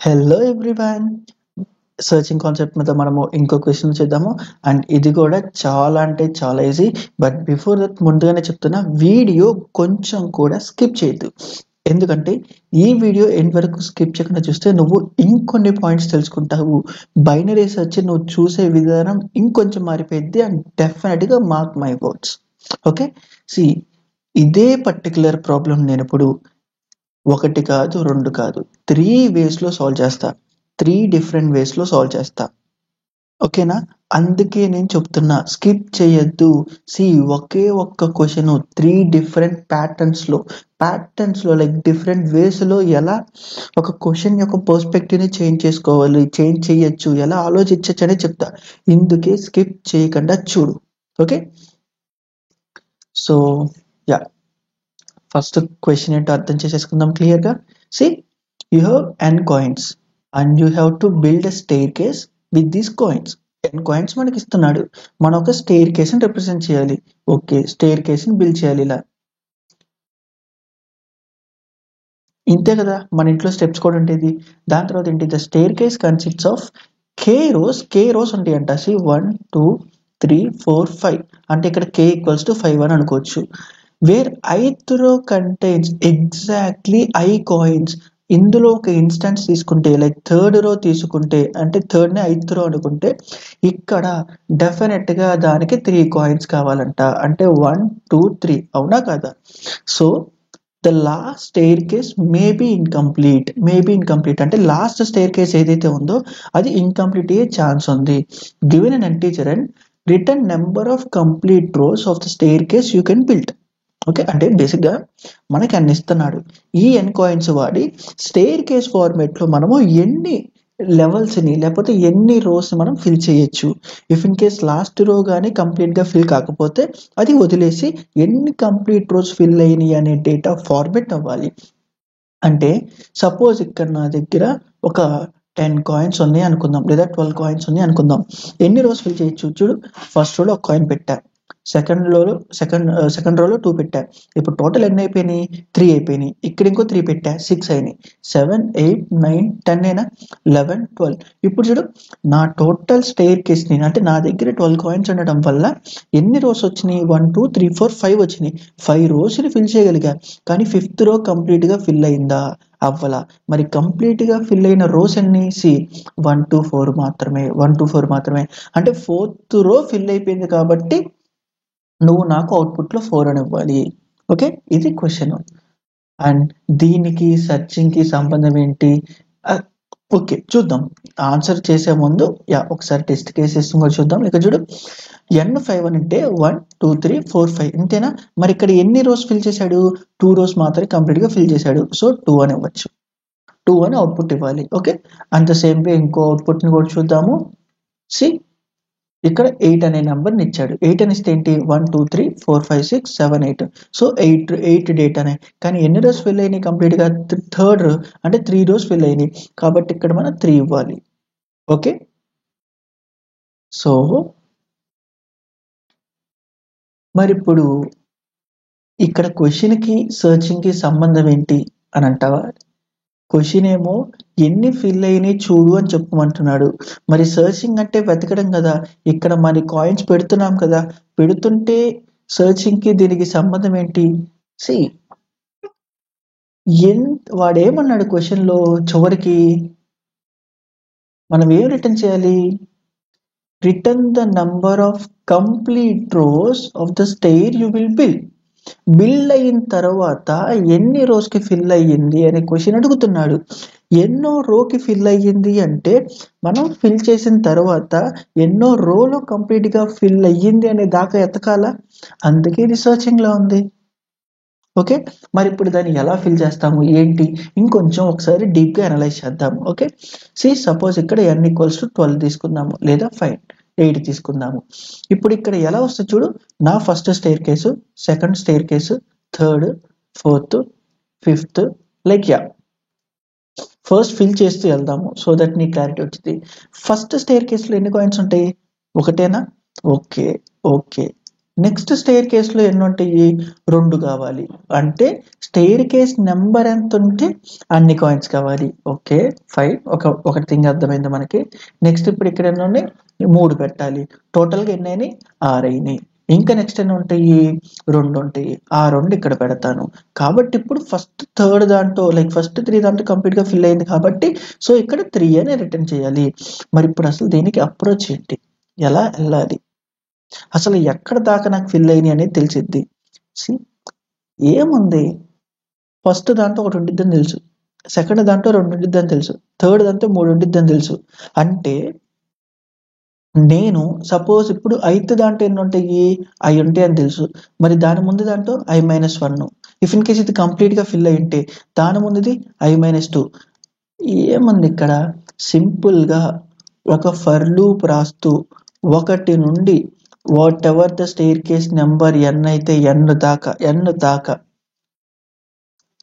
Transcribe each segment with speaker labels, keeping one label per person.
Speaker 1: Hello everyone, searching concept మీద మనము ఇంకో క్వశ్చన్ చేద్దాము. అండ్ ఇది కూడా చాలా అంటే చాలా ఈజీ. బట్ బిఫోర్ దట్ ముందుగానే చెప్తున్నా, వీడియో కొంచెం కూడా స్కిప్ చేయొద్దు. ఎందుకంటే ఈ వీడియో ఎండ్ వరకు స్కిప్ చేయకుండా చూస్తే నువ్వు ఇంకొన్ని పాయింట్స్ తెలుసుకుంటావు. బైనరీ సెర్చ్ నువ్వు చూసే విధానం ఇంకొంచెం మారిపోయింది. అండ్ డెఫినెట్గా mark my words. Okay, see ఇదే పర్టికులర్ ప్రాబ్లం నేను ఇప్పుడు ఒకటి కాదు, రెండు కాదు, 3 వేస్లో సాల్వ్ చేస్తా. 3 డిఫరెంట్ వేస్లో సాల్వ్ చేస్తా. ఓకేనా? అందుకే నేను చెప్తున్నా, స్కిప్ చేయొద్దు. సి ఒకే ఒక్క క్వశ్చన్ 3 డిఫరెంట్ ప్యాటర్న్స్లో లైక్ డిఫరెంట్ వేస్లో ఎలా ఒక క్వశ్చన్ యొక్క పర్స్పెక్టివ్ని చేంజ్ చేసుకోవాలి, చేంజ్ చేయొచ్చు, ఎలా ఆలోచించచ్చు అని చెప్తా. ఇందుకే స్కిప్ చేయకుండా చూడు. Okay, so yeah, first question ఏంటో అర్థం చేసేసుకుందాం క్లియర్గా. See you have n coins and you have to build a staircase with these coins. n coins మనకి ఇస్తున్నాడు, మనం ఒక స్టేర్ కేస్ ని రిప్రజెంట్ చేయాలి. ఓకే, స్టేర్ కేస్ ని బిల్డ్ చేయాలి ఇలా. ఇంతే కదా మన ఇంట్లో స్టెప్స్ కూడా ఉండేది. దాని తర్వాత ఏంటి, the staircase consists of K rows ఉంటాయి అంట. సి 1 2 3 4 5 అంటే ఇక్కడ k ఈక్వల్స్ టు 5 అని అనుకోవచ్చు. Where ith row contains exactly I coins. ఇందులో ఒక ఇన్స్టెన్స్ తీసుకుంటే లైక్ థర్డ్ రో తీసుకుంటే, అంటే థర్డ్ ని ith row అనుకుంటే, ఇక్కడ డెఫినెట్ గా దానికి 3 కాయిన్స్ కావాలంట. అంటే 1 2 3, అవునా కదా? So the last staircase maybe incomplete అంటే లాస్ట్ స్టేర్ కేస్ ఏదైతే ఉందో అది ఇన్కంప్లీట్ అయ్యే ఛాన్స్ ఉంది. Given an integer and return number of complete rows of the staircase you can build. Okay, అంటే బేసిక్గా మనకి అన్ని ఇస్తున్నాడు. ఈ ఎన్ కాయిన్స్ వాడి స్టేర్ కేస్ ఫార్మేట్లో మనము ఎన్ని లెవెల్స్ని లేకపోతే ఎన్ని రోస్ని మనం ఫిల్ చేయొచ్చు. ఇఫ్ ఇన్ కేస్ లాస్ట్ రో కానీ కంప్లీట్గా ఫిల్ కాకపోతే అది వదిలేసి ఎన్ని కంప్లీట్ రోస్ ఫిల్ అయినాయి అనే డేటా ఫార్మేట్ అవ్వాలి. అంటే సపోజ్ ఇక్కడ నా దగ్గర ఒక 10 కాయిన్స్ ఉన్నాయి అనుకుందాం, లేదా 12 కాయిన్స్ ఉన్నాయి అనుకుందాం. ఎన్ని రోస్ ఫిల్ చేయొచ్చు చూడు. ఫస్ట్ రోలో ఒక కాయిన్ పెట్టా, సెకండ్ రోలో 2 పెట్టా. ఇప్పుడు టోటల్ ఎన్ని అయిపోయినాయి? 3 అయిపోయినాయి. ఇక్కడ ఇంకో 3 పెట్టా, 6 అయినాయి. 7 8 9 10 అయినా, 11 12. ఇప్పుడు చూడు, నా టోటల్ స్టేర్ కేస్ ని అంటే నా దగ్గర 12 కాయిన్స్ ఉండడం వల్ల ఎన్ని రోస్ వచ్చినాయి? 1 2 3 4 5 వచ్చినాయి. 5 రోస్ ని ఫిల్ చేయగలిగా. కానీ 5th రో కంప్లీట్ గా ఫిల్ అయిందా? అవ్వలా. మరి కంప్లీట్ గా ఫిల్ అయిన రోస్ ఎన్ని? 1 2 4 మాత్రమే. అంటే 4th రో ఫిల్ అయిపోయింది కాబట్టి నువ్వు నాకు అవుట్పుట్లో 4 అని ఇవ్వాలి. ఓకే, ఇది క్వశ్చన్. అండ్ దీనికి సర్చింగ్ కి సంబంధం ఏంటి? ఓకే, చూద్దాం. ఆన్సర్ చేసే ముందు ఒకసారి టెస్ట్ కేసెస్ కూడా చూద్దాం. ఇక్కడ చూడు, n5 అని అంటే 1 2 3 4 5 ఇంతేనా? మరి ఇక్కడ ఎన్ని రోస్ ఫిల్ చేశాడు? 2 రోస్ మాత్రమే కంప్లీట్ గా ఫిల్ చేశాడు. సో 2 అని ఇవ్వచ్చు, 2 అని అవుట్పుట్ ఇవ్వాలి. ఓకే, అంత సేమ్ వే ఇంకో అవుట్పుట్ ని కూడా చూద్దాము. సి ఇక్కడ 8 అనే నెంబర్ని ఇచ్చాడు. 8 అని ఇస్తే ఏంటి? 1 2 3 4 5 6 7 8. సో 8 డేటానే. కానీ ఎన్ని రోస్ ఫిల్ అయినాయి కంప్లీట్ గా? థర్డ్ రో అంటే 3 రోస్ ఫిల్ అయినాయి కాబట్టి ఇక్కడ మనం 3 ఇవ్వాలి. ఓకే, సో మరి ఇప్పుడు ఇక్కడ క్వశ్చన్ కి సర్చింగ్ కి సంబంధం ఏంటి అని అంటావా? క్వశ్చన్ ఏమో ఎన్ని ఫిల్ అయినాయి చూడు అని చెప్పమంటున్నాడు. మరి సర్చింగ్ అంటే వెతకడం కదా. ఇక్కడ మరి కాయిన్స్ పెడుతున్నాం కదా, పెడుతుంటే సర్చింగ్ కి దీనికి సంబంధం ఏంటి? సి వాడేమన్నాడు క్వశ్చన్ లో చివరికి? మనం ఏం రిటర్న్ చేయాలి? Return the number of complete rows of the stair you will build అయిన తర్వాత ఎన్ని రోస్ కి ఫిల్ అయ్యింది అనే క్వశ్చన్ అడుగుతున్నాడు. ఎన్నో రోకి ఫిల్ అయ్యింది అంటే మనం ఫిల్ చేసిన తర్వాత ఎన్నో రోలో కంప్లీట్ గా ఫిల్ అయ్యింది అనే దాకా ఎతకాల. అందుకే రీసెర్చింగ్ లో ఉంది. ఓకే, మరి ఇప్పుడు దాన్ని ఎలా ఫిల్ చేస్తాము ఏంటి? ఇంకొంచెం ఒకసారి డీప్ గా అనలైజ్ చేద్దాము. ఓకే, సపోజ్ ఇక్కడ n ఈక్వల్స్ టు 12 తీసుకుందాము, లేదా 8 తీసుకుందాము. ఇప్పుడు ఇక్కడ ఎలా వస్తుంది చూడు. నా first staircase, second staircase, third, fourth, fifth, like first fill చేస్తూ వెళ్దాము సో దట్ నీ క్లారిటీ వచ్చింది. ఫస్ట్ స్టేర్ కేసులో ఎన్ని కాయిన్స్ ఉంటాయి? ఒకటేనా? ఓకే, నెక్స్ట్ స్టెయిర్ కేస్లో ఎన్ని ఉంటాయి? 2 కావాలి. అంటే స్టెయిర్ కేస్ నెంబర్ ఎంత ఉంటే అన్ని కాయిన్స్ కావాలి. Okay fine. ఒక థింగ్ అర్థమైంది మనకి. నెక్స్ట్ ఇప్పుడు ఇక్కడ ఎన్ని ఉన్నాయి? 3 పెట్టాలి. టోటల్గా ఎన్ని అయినాయి? 6 అయినాయి. ఇంకా నెక్స్ట్ ఎన్ని ఉంటాయి? 2 ఉంటాయి. ఆ 2 ఇక్కడ పెడతాను. కాబట్టి ఇప్పుడు ఫస్ట్ థర్డ్ దాంట్లో ఫస్ట్ 3 దాంట్లో కంప్లీట్గా ఫిల్ అయింది కాబట్టి సో ఇక్కడ 3 అని రిటర్న్ చేయాలి. మరి ఇప్పుడు అసలు దీనికి అప్రోచ్ ఏంటి? ఎలా వెళ్ళాలి? అసలు ఎక్కడ దాకా నాకు ఫిల్ అయినాయి అనేది తెలిసిద్ది. ఏముంది, ఫస్ట్ దాంట్లో ఒకటి ఉండిద్దని తెలుసు, సెకండ్ దాంట్లో 2 ఉండిద్దని తెలుసు, థర్డ్ దాంట్లో 3 ఉండిద్దని తెలుసు. అంటే నేను సపోజ్ ఇప్పుడు 8th దాంట్లో ఎన్ని ఉంటాయి? అవి ఉంటాయి అని తెలుసు. మరి దాని ముందు దాంట్లో i-1. ఇఫ్ ఇన్ కేస్ ఇది కంప్లీట్గా ఫిల్ అయి ఉంటే దాని ముందుది i-2. ఏముంది ఇక్కడ? సింపుల్గా ఒక ఫర్ లూప్ రాస్తూ 1 నుండి what ever the stair case number n అయితే n దాకా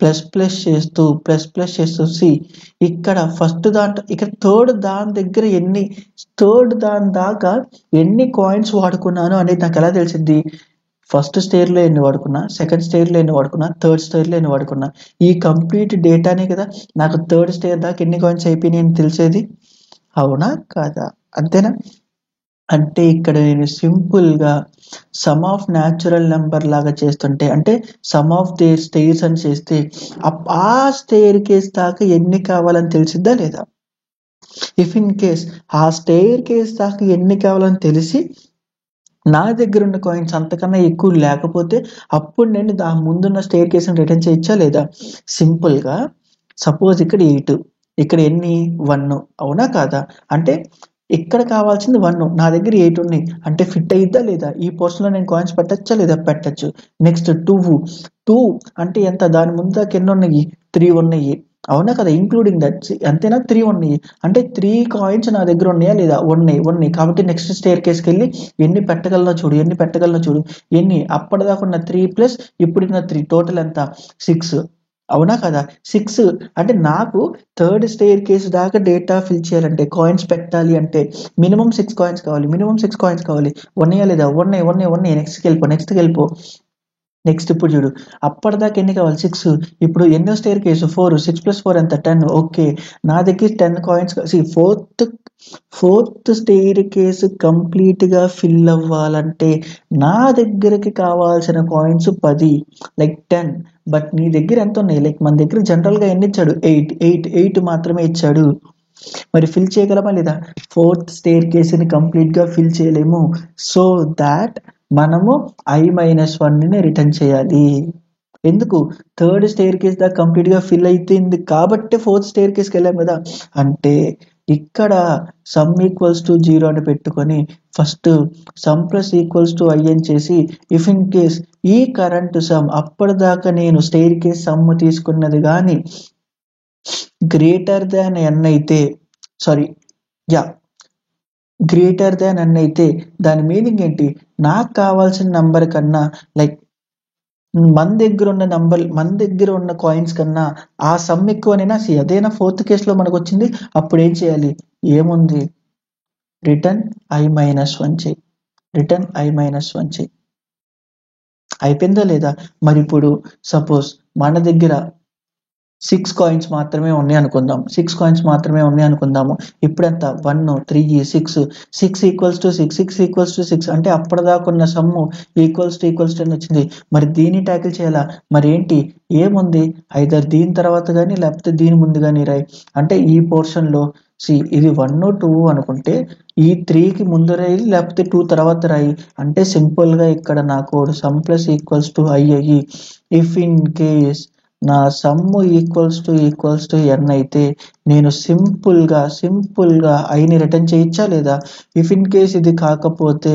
Speaker 1: ప్లస్ చేస్తూ సి ఇక్కడ ఫస్ట్ దాంట్లో ఇక్కడ థర్డ్ దాని దాకా ఎన్ని కాయిన్స్ వాడుకున్నాను అనేది నాకు ఎలా తెలిసింది? ఫస్ట్ స్టెయిర్లో ఎన్ని వాడుకున్నా, సెకండ్ స్టెయిర్లో ఎన్ని వాడుకున్నా, థర్డ్ స్టెయిర్లో ఎన్ని వాడుకున్నా, ఈ కంప్లీట్ డేటానే కదా నాకు థర్డ్ స్టెయిర్ దాకా ఎన్ని కాయిన్స్ అయిపోయినాయి అని తెలిసేది. అవునా కాదా? అంతేనా? అంటే ఇక్కడ నేను సింపుల్గా సమ్ ఆఫ్ న్యాచురల్ నెంబర్ లాగా చేస్తుంటే, అంటే సమ్ ఆఫ్ ది స్టెయిర్స్ అని చేస్తే ఆ స్టెయిర్ కేస్ దాకా ఎన్ని కావాలని తెలిసిద్దా లేదా? ఇఫ్ ఇన్ కేస్ ఆ స్టెయిర్ కేస్ దాకా ఎన్ని కావాలని తెలిసి నా దగ్గర ఉన్న కాయిన్స్ అంతకన్నా ఎక్కువ లేకపోతే అప్పుడు నేను ముందున్న స్టెయిర్ కేస్ని రిటర్న్ చేయొచ్చా లేదా? సింపుల్గా సపోజ్ ఇక్కడ 8, ఇక్కడ ఎన్ని? 1. అవునా కాదా? అంటే ఇక్కడ కావాల్సింది 1, నా దగ్గర 8 ఉన్నాయి. అంటే ఫిట్ అయిద్దా లేదా? ఈ పోర్షన్లో నేను కాయిన్స్ పెట్టచ్చా లేదా? పెట్టచ్చు. నెక్స్ట్ 2 అంటే ఎంత? దాని ముందు దాకా ఎన్ని ఉన్నాయి? 3 ఉన్నాయి. అవునా కదా? ఇంక్లూడింగ్ దట్ అంతేనా? 3 ఉన్నాయి. అంటే 3 కాయిన్స్ నా దగ్గర ఉన్నాయా లేదా? ఉన్నాయి. కాబట్టి నెక్స్ట్ స్టెయిర్ కేస్కి వెళ్ళి ఎన్ని పెట్టగలనో చూడు. ఎన్ని? అప్పటిదాకా ఉన్న 3 ప్లస్ ఇప్పుడున్న 3 టోటల్ ఎంత? 6. అవునా కదా? 6 అంటే నాకు థర్డ్ స్టెయిర్ కేస్ దాకా డేటా ఫిల్ చేయాలంటే, కాయిన్స్ పెట్టాలి అంటే మినిమం 6 కాయిన్స్ కావాలి. ఉన్నాయా లేదా? ఉన్నాయి. నెక్స్ట్కి వెళ్ళిపో. నెక్స్ట్ ఇప్పుడు చూడు, అప్పటిదాకా ఎన్ని కావాలి? 6. ఇప్పుడు ఎన్నో స్టెయిర్ కేసు? 4. 6 + 4 ఎంత? 10. ఓకే, నా దగ్గర 10 కాయిన్స్. ఫోర్త్ స్టెయిర్ కేసు కంప్లీట్గా ఫిల్ అవ్వాలంటే నా దగ్గరకి కావాల్సిన కాయిన్స్ 10, 10. బట్ నీ దగ్గర ఎంత ఉన్నాయి? మన దగ్గర జనరల్గా ఎన్ని ఇచ్చాడు? 8 మాత్రమే ఇచ్చాడు. మరి ఫిల్ చేయగలమా లేదా? ఫోర్త్ స్టెయిర్ కేసుని కంప్లీట్గా ఫిల్ చేయలేము. సో దాట్ మనము i-1ని రిటర్న్ చేయాలి. ఎందుకు? థర్డ్ స్టెయిర్ కేస్ దాకా కంప్లీట్గా ఫిల్ అయిపోయింది కాబట్టి ఫోర్త్ స్టెయిర్ కేస్కి వెళ్ళాం కదా. అంటే ఇక్కడ సమ్ ఈక్వల్స్ టు 0 అని పెట్టుకొని first sum plus equals to i అని చేసి ఇఫ్ ఇన్ కేస్ ఈ కరెంట్ సమ్ అప్పటిదాకా నేను స్టెయిర్ కేస్ సమ్ తీసుకున్నది కానీ గ్రేటర్ దాన్ n అయితే దాని మీనింగ్ ఏంటి? నాకు కావాల్సిన నంబర్ కన్నా మన దగ్గర ఉన్న కాయిన్స్ కన్నా ఆ సమ్ ఎక్కువనైనా అదేనా ఫోర్త్ కేసులో మనకు వచ్చింది. అప్పుడు ఏం చేయాలి? ఏముంది? రిటర్న్ i-1 చేయి. అయిపోయిందా లేదా? మరి ఇప్పుడు సపోజ్ మన దగ్గర 6 కాయిన్స్ మాత్రమే ఉన్నాయి అనుకుందాము. ఇప్పుడెంత? 1, 3, 6 ఈక్వల్స్ టు 6 అంటే అప్పటిదాకా ఉన్న సమ్ము ఈక్వల్స్ టు అని వచ్చింది. మరి దీన్ని ట్యాకిల్ చేయాలా? మరి ఏంటి? ఏముంది? ఐదర్ దీని తర్వాత కానీ లేకపోతే దీని ముందు కానీ రాయి. అంటే ఈ పోర్షన్లో ఇది 1, 2 అనుకుంటే ఈ 3కి ముందు రాయి లేకపోతే 2 తర్వాత రాయి. అంటే సింపుల్గా ఇక్కడ నాకు sum plus equals to i అయ్యి ఇఫ్ ఇన్ కేస్ నా సమ్ ఈక్వల్స్ టు n అయితే నేను సింపుల్గా iని రిటర్న్ చేయొచ్చా లేదా? ఇఫ్ ఇన్ కేస్ ఇది కాకపోతే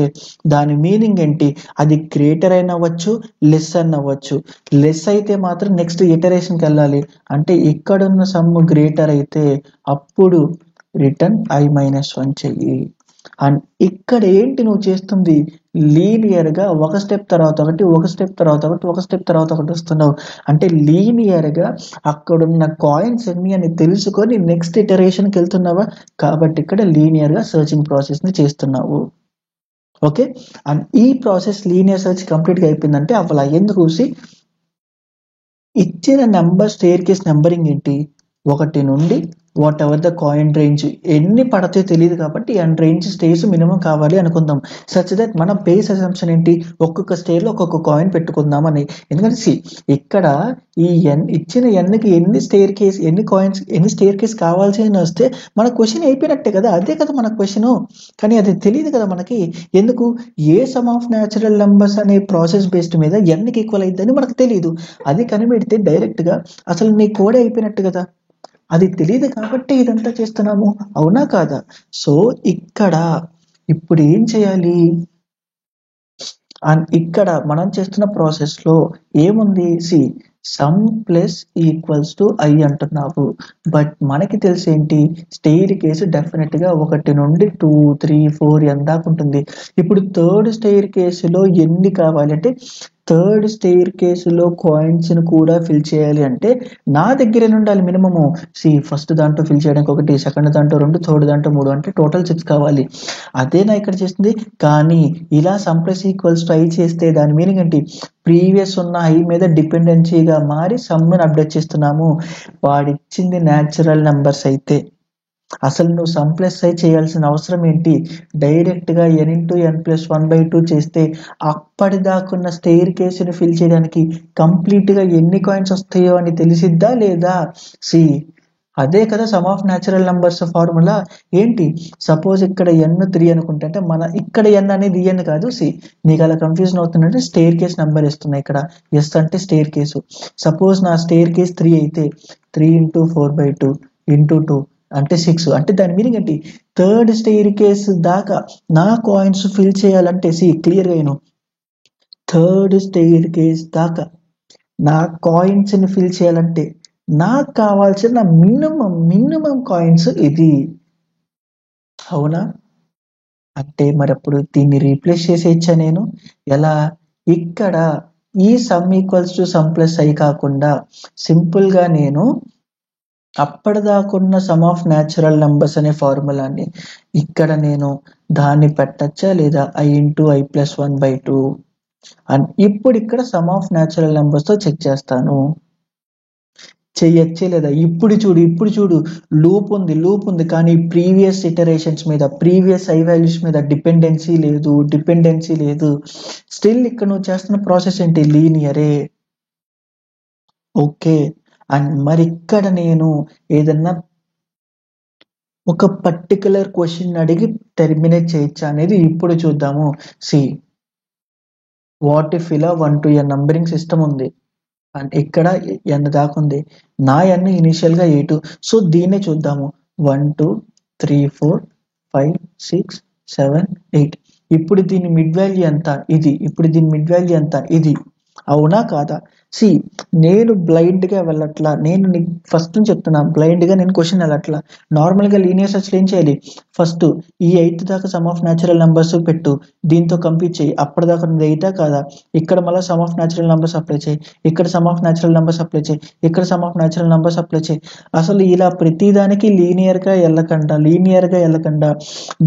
Speaker 1: దాని మీనింగ్ ఏంటి? అది గ్రేటర్ అయిన అవ్వచ్చు, లెస్ అని అవ్వచ్చు. లెస్ అయితే మాత్రం నెక్స్ట్ ఇటరేషన్కి వెళ్ళాలి. అంటే ఇక్కడున్న సమ్ గ్రేటర్ అయితే అప్పుడు రిటర్న్ i-1 చెయ్యి. అండ్ ఇక్కడ ఏంటి నువ్వు చేస్తుంది? లీనియర్గా ఒక స్టెప్ తర్వాత ఒకటి వస్తున్నావు. అంటే లీనియర్గా అక్కడున్న కాయిన్స్ ఎన్ని అని తెలుసుకొని నెక్స్ట్ ఇటరేషన్కి వెళ్తున్నావా? కాబట్టి ఇక్కడ లీనియర్గా సర్చింగ్ ప్రాసెస్ని చేస్తున్నావు. ఓకే. అండ్ ఈ ప్రాసెస్ లీనియర్ సెర్చ్ కంప్లీట్గా అయిపోయిందంటే అవ్వాల. ఎందుకు ఇచ్చిన నెంబర్ స్టేర్ కేస్ నెంబరింగ్ ఏంటి, 1 నుండి what ever the coin range ఎన్ని పడతాయో తెలియదు కాబట్టి అండ్ రేంజ్ స్టేర్స్ మినిమం కావాలి అనుకుందాం. సచ్ దట్ మనం బేస్ అసంప్షన్ ఏంటి, ఒక్కొక్క స్టేర్లో ఒక్కొక్క కాయిన్ పెట్టుకుందాం అని. ఎందుకంటే ఇక్కడ ఈ ఇచ్చిన ఎన్కి ఎన్ని స్టేర్ కేస్ కావాల్సి అని వస్తే మన క్వశ్చన్ అయిపోయినట్టే కదా, అదే కదా మన క్వశ్చన్. కానీ అది తెలియదు కదా మనకి. ఎందుకు, ఏ సమ్ ఆఫ్ న్యాచురల్ నెంబర్స్ అనే ప్రాసెస్ బేస్డ్ మీద ఎన్కి ఈక్వల్ అయిద్దని మనకు తెలియదు. అది కనిపెడితే డైరెక్ట్గా అసలు నీ కోడే అయిపోయినట్టు కదా. అది తెలియదు కాబట్టి ఇదంతా చేస్తున్నాము, అవునా కాదా? సో ఇప్పుడు ఏం చేయాలి, అండ్ ఇక్కడ మనం చేస్తున్న ప్రాసెస్ లో ఏముంది, sum plus equals to I అంటున్నావు. బట్ మనకి తెలిసేంటి, స్టేర్ కేసు డెఫినెట్ గా 1 నుండి 2, 3, 4 ఎంత దాకా ఉంటుంది. ఇప్పుడు థర్డ్ స్టేర్ కేసులో ఎన్ని కావాలి అంటే, థర్డ్ స్టేర్ కేసులో కాయిన్స్ ని కూడా ఫిల్ చేయాలి అంటే నా దగ్గర ఉండాలి మినిమము. ఫస్ట్ దాంట్లో ఫిల్ చేయడానికి 1, సెకండ్ దాంట్లో 2, థర్డ్ దాంట్లో 3 అంటే టోటల్ 6 కావాలి. అదేనా ఇక్కడ చేస్తుంది. కానీ ఇలా sum plus equals to I చేస్తే దాని మీనింగ్ ఏంటి, ప్రీవియస్ ఉన్న ఐ మీద డిపెండెన్సీగా మారి సమ్ని అప్డేట్ చేస్తున్నాము. వాడిచ్చింది న్యాచురల్ నెంబర్స్ అయితే అసలు నువ్వు సమ్ ప్లస్ ఐ చేయాల్సిన అవసరం ఏంటి, డైరెక్ట్ గా n ఇంటూ n+1/2 చేస్తే అప్పటిదాకున్న స్టేర్ కేసుని ఫిల్ చేయడానికి కంప్లీట్ గా ఎన్ని కాయిన్స్ వస్తాయో అని తెలిసిద్దా లేదా. అదే కదా some of natural numbers formula. ఏంటి, సపోజ్ ఇక్కడ n3 అనుకుంటే అంటే మన ఇక్కడ n అనేది n కాదు. నీకు అలా కన్ఫ్యూజన్ అవుతుందంటే స్టేర్ కేస్ నెంబర్ ఇస్తున్నా ఇక్కడ, ఎస్ అంటే స్టేర్ కేసు. సపోజ్ నా స్టేర్ కేస్ 3 అయితే 3 ఇంటూ 4/2 ఇంటూ 2 అంటే 6. అంటే దాని మీనింగ్ ఏంటి, థర్డ్ స్టేర్ కేస్ దాకా నా కాయిన్స్ ఫిల్ చేయాలంటే క్లియర్ గా థర్డ్ స్టేర్ కేస్ దాకా నా కాయిన్స్ ని ఫిల్ చేయాలంటే నాకు కావాల్సిన మినిమం కాయిన్స్ ఇది, అవునా? అంటే మరి అప్పుడు దీన్ని రీప్లేస్ చేసేయచ్చా నేను, ఎలా? ఇక్కడ ఈ some equals to sum plus I కాకుండా సింపుల్ గా నేను అప్పటిదాకున్న సమ్ ఆఫ్ న్యాచురల్ నెంబర్స్ అనే ఫార్ములాని ఇక్కడ నేను దాన్ని పెట్టచ్చా లేదా, ఐ ఇంటూ i+1/2. అండ్ ఇప్పుడు ఇక్కడ సమ్ ఆఫ్ న్యాచురల్ నెంబర్స్ తో చెక్ చేస్తాను, చెయ్యొచ్చే లేదా. ఇప్పుడు చూడు లూప్ ఉంది కానీ ప్రీవియస్ ఇటరేషన్స్ మీద, ప్రీవియస్ ఐ వాల్యూస్ మీద డిపెండెన్సీ లేదు. స్టిల్ ఇక్కడ నువ్వు చేస్తున్న ప్రాసెస్ ఏంటి, లీనియరే. ఓకే. అండ్ మరి ఇక్కడ నేను ఏదన్నా ఒక పర్టికులర్ క్వశ్చన్ అడిగి టెర్మినేట్ చేయొచ్చా అనేది ఇప్పుడు చూద్దాము. వాట్ ఇఫ్ ఇలా 1 to n నంబరింగ్ సిస్టమ్ ఉంది అండ్ ఇక్కడ n దాకా ఉంది. నా n ఇనిషియల్ గా 8. సో దీన్నే చూద్దాము, 1 2 3 4 5 6 7 8. ఇప్పుడు దీని మిడ్ వాల్యూ ఎంత, ఇది. ఇప్పుడు దీని మిడ్ వాల్యూ ఎంత, ఇది. అవునా కాదా? నేను బ్లైండ్ గా వెళ్ళట్లా, నేను నీకు ఫస్ట్ నుంచి చెప్తున్నా, బ్లైండ్ గా నేను క్వశ్చన్ వెళ్ళట్లా. నార్మల్ గా లీనియర్ సెర్చ్ ఏం చేయాలి, ఫస్ట్ ఈ 8 దాకా సమ్ ఆఫ్ న్యాచురల్ నెంబర్స్ పెట్టు, దీంతో కంప్లీట్ చేయి. అప్పటిదాకా 8 కాదా, ఇక్కడ మళ్ళీ some of natural numbers apply చేయి, ఇక్కడ some of natural numbers apply చేయి, ఇక్కడ some of natural numbers apply చేయి. అసలు ఇలా ప్రతిదానికి లీనియర్ గా వెళ్ళకుండా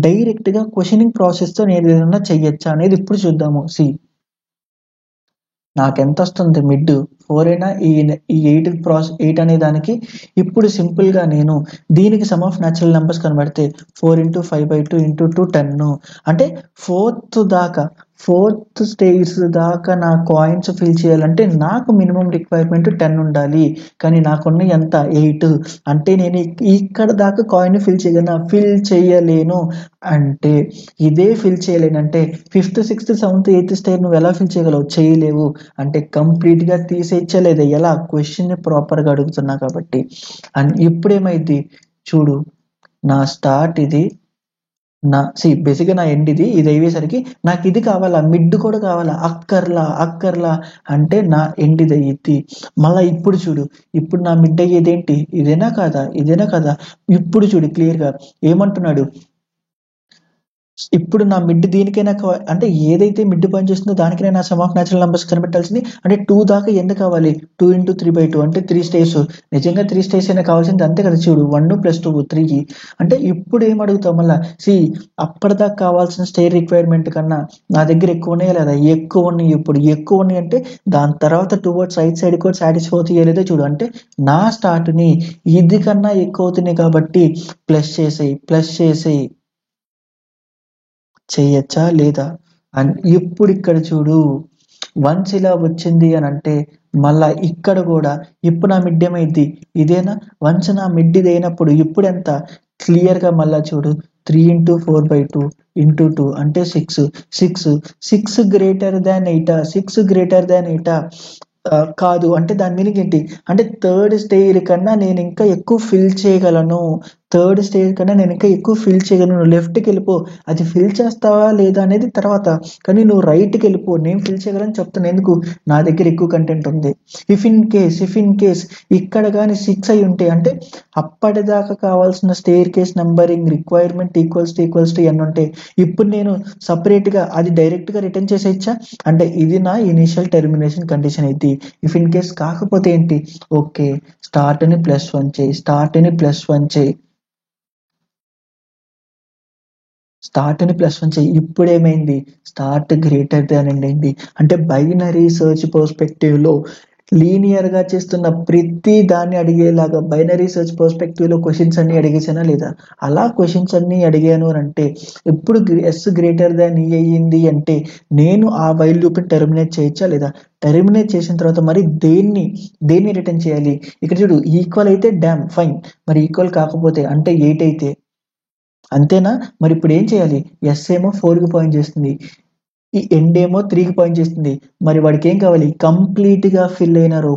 Speaker 1: డైరెక్ట్ గా క్వశ్చనింగ్ ప్రాసెస్ తో నేను ఏదైనా చెయ్యొచ్చా అనేది ఇప్పుడు చూద్దాము. నాకెంత వస్తుంది, మిడ్ 4 అయినా ఈ 8 అనే దానికి. ఇప్పుడు సింపుల్ గా నేను దీనికి సమ్ ఆఫ్ న్యాచురల్ నెంబర్స్ కనబడితే 4 ఇంటూ 5/2 ఇంటూ 2 10. అంటే ఫోర్త్ స్టేజ్ దాకా నా కాయిన్స్ ఫిల్ చేయాలంటే నాకు మినిమం రిక్వైర్మెంట్ 10 ఉండాలి. కానీ నాకున్న ఎంత, 8. అంటే నేను ఇక్కడ దాకా కాయిన్ ఫిల్ చేయలేను. అంటే ఇదే fill చేయలేనంటే 5th 6th 7th 8th stage నువ్వు ఎలా ఫిల్ చేయగలవు, చేయలేవు. అంటే కంప్లీట్ గా తీసేయచ్చలేదా, ఎలా, క్వశ్చన్ ని ప్రాపర్ గా అడుగుతున్నా కాబట్టి. అండ్ ఇప్పుడేమైంది చూడు, నా స్టార్ట్ ఇది, నా బేసిక్గా నా ఎండ్ ఇది అయ్యేసరికి నాకు ఇది కావాలా, మిడ్ కూడా కావాలా, అక్కర్లా అంటే నా ఎండ్ ఇది అయ్యిద్ది. మళ్ళా ఇప్పుడు చూడు, ఇప్పుడు నా మిడ్ అయ్యేది ఏంటి, ఇదేనా కాదా. ఇప్పుడు చూడు క్లియర్ గా ఏమంటున్నాడు, ఇప్పుడు నా మిడ్ దీనికైనా అంటే ఏదైతే మిడ్ పాయింట్ చేస్తుందో దానికైనా నా సమ్ ఆఫ్ న్యాచురల్ నంబర్స్ కనిపెట్టాల్సింది. అంటే 2 దాకా ఎన్ని కావాలి? 2 × 3/2 అంటే 3 స్టేర్స్. నిజంగా 3 స్టేర్స్ అయినా కావాల్సింది అంతే కదా చూడు. 1 + 2 3. అంటే ఇప్పుడు ఏం అడుగుతావు మళ్ళా? అప్పటిదాకా కావాల్సిన స్టేర్ రిక్వైర్మెంట్ కన్నా నా దగ్గర ఎక్కువ ఉన్నాయా లేదా? ఎక్కువ ఉన్నాయి. ఇప్పుడు ఎక్కువ ఉన్నాయి అంటే దాని తర్వాత టువర్డ్స్ రైట్ సైడ్ కూడా సాటిస్ఫై అవుతాయో లేదో చూడు. అంటే నా స్టార్ట్ని ఇది కన్నా ఎక్కువ అవుతున్నాయి కాబట్టి ప్లస్ చేసేయి చేయొచ్చా లేదా? అండ్ ఇప్పుడు ఇక్కడ చూడు, వన్స్ ఇలా వచ్చింది అని అంటే మళ్ళా ఇక్కడ కూడా ఇప్పుడు నా మిడ్ ఏమైద్ది? ఇదేనా? వన్స్ నా మిడ్ ఇది అయినప్పుడు ఇప్పుడు ఎంత క్లియర్గా మళ్ళా చూడు, 3 × 4/2 × 2 అంటే 6. 6 గ్రేటర్ దాన్ 8. 6 గ్రేటర్ దాన్ 8 కాదు. అంటే దాని మీనింగ్ ఏంటి? అంటే థర్డ్ స్టేర్ కన్నా నేను ఇంకా ఎక్కువ ఫిల్ చేయగలను. నువ్వు లెఫ్ట్కి వెళ్ళిపో. అది ఫిల్ చేస్తావా లేదా అనేది తర్వాత, కానీ నువ్వు రైట్కి వెళ్ళిపో. నేను ఫిల్ చేయగలని చెప్తాను. ఎందుకు? నా దగ్గర ఎక్కువ కంటెంట్ ఉంది. ఇఫ్ ఇన్ కేస్ ఇక్కడ కానీ 6 అయి ఉంటే అంటే అప్పటిదాకా కావాల్సిన staircase numbering requirement equals to n ఉంటే ఇప్పుడు నేను సపరేట్గా అది డైరెక్ట్గా రిటర్న్ చేసేయచ్చా? అంటే ఇది నా ఇనిషియల్ టెర్మినేషన్ కండిషన్ అయితే. ఇఫ్ ఇన్ కేస్ కాకపోతే ఏంటి? ఓకే, స్టార్ట్ని +1 చేయి. ఇప్పుడు ఏమైంది? స్టార్ట్ గ్రేటర్ దాన్ ఎండ్ అయింది. అంటే బైనరీ సెర్చ్ పర్స్పెక్టివ్ లో లీనియర్ గా చేస్తున్న ప్రతి దాన్ని అడిగేలాగా బైనరీ సెర్చ్ పర్స్పెక్టివ్ లో క్వశ్చన్స్ అన్ని అడిగేసానా లేదా? అలా క్వశ్చన్స్ అన్ని అడిగాను అని అంటే ఎప్పుడు S గ్రేటర్ దాన్ E అయ్యింది అంటే నేను ఆ వైల్ లూప్ ని టెర్మినేట్ చేయొచ్చా లేదా? టెర్మినేట్ చేసిన తర్వాత మరి దేన్ని రిటర్న్ చేయాలి? ఇక్కడ చూడు, ఈక్వల్ అయితే డామ్ ఫైన్, మరి ఈక్వల్ కాకపోతే అంటే 8 అయితే అంతేనా? మరి ఇప్పుడు ఏం చేయాలి? ఎస్ ఏమో 4కి పాయింట్ చేస్తుంది, ఈ ఎండ్ ఏమో 3కి పాయింట్ చేస్తుంది. మరి వాడికి ఏం కావాలి? కంప్లీట్ గా ఫిల్ అయిన రో.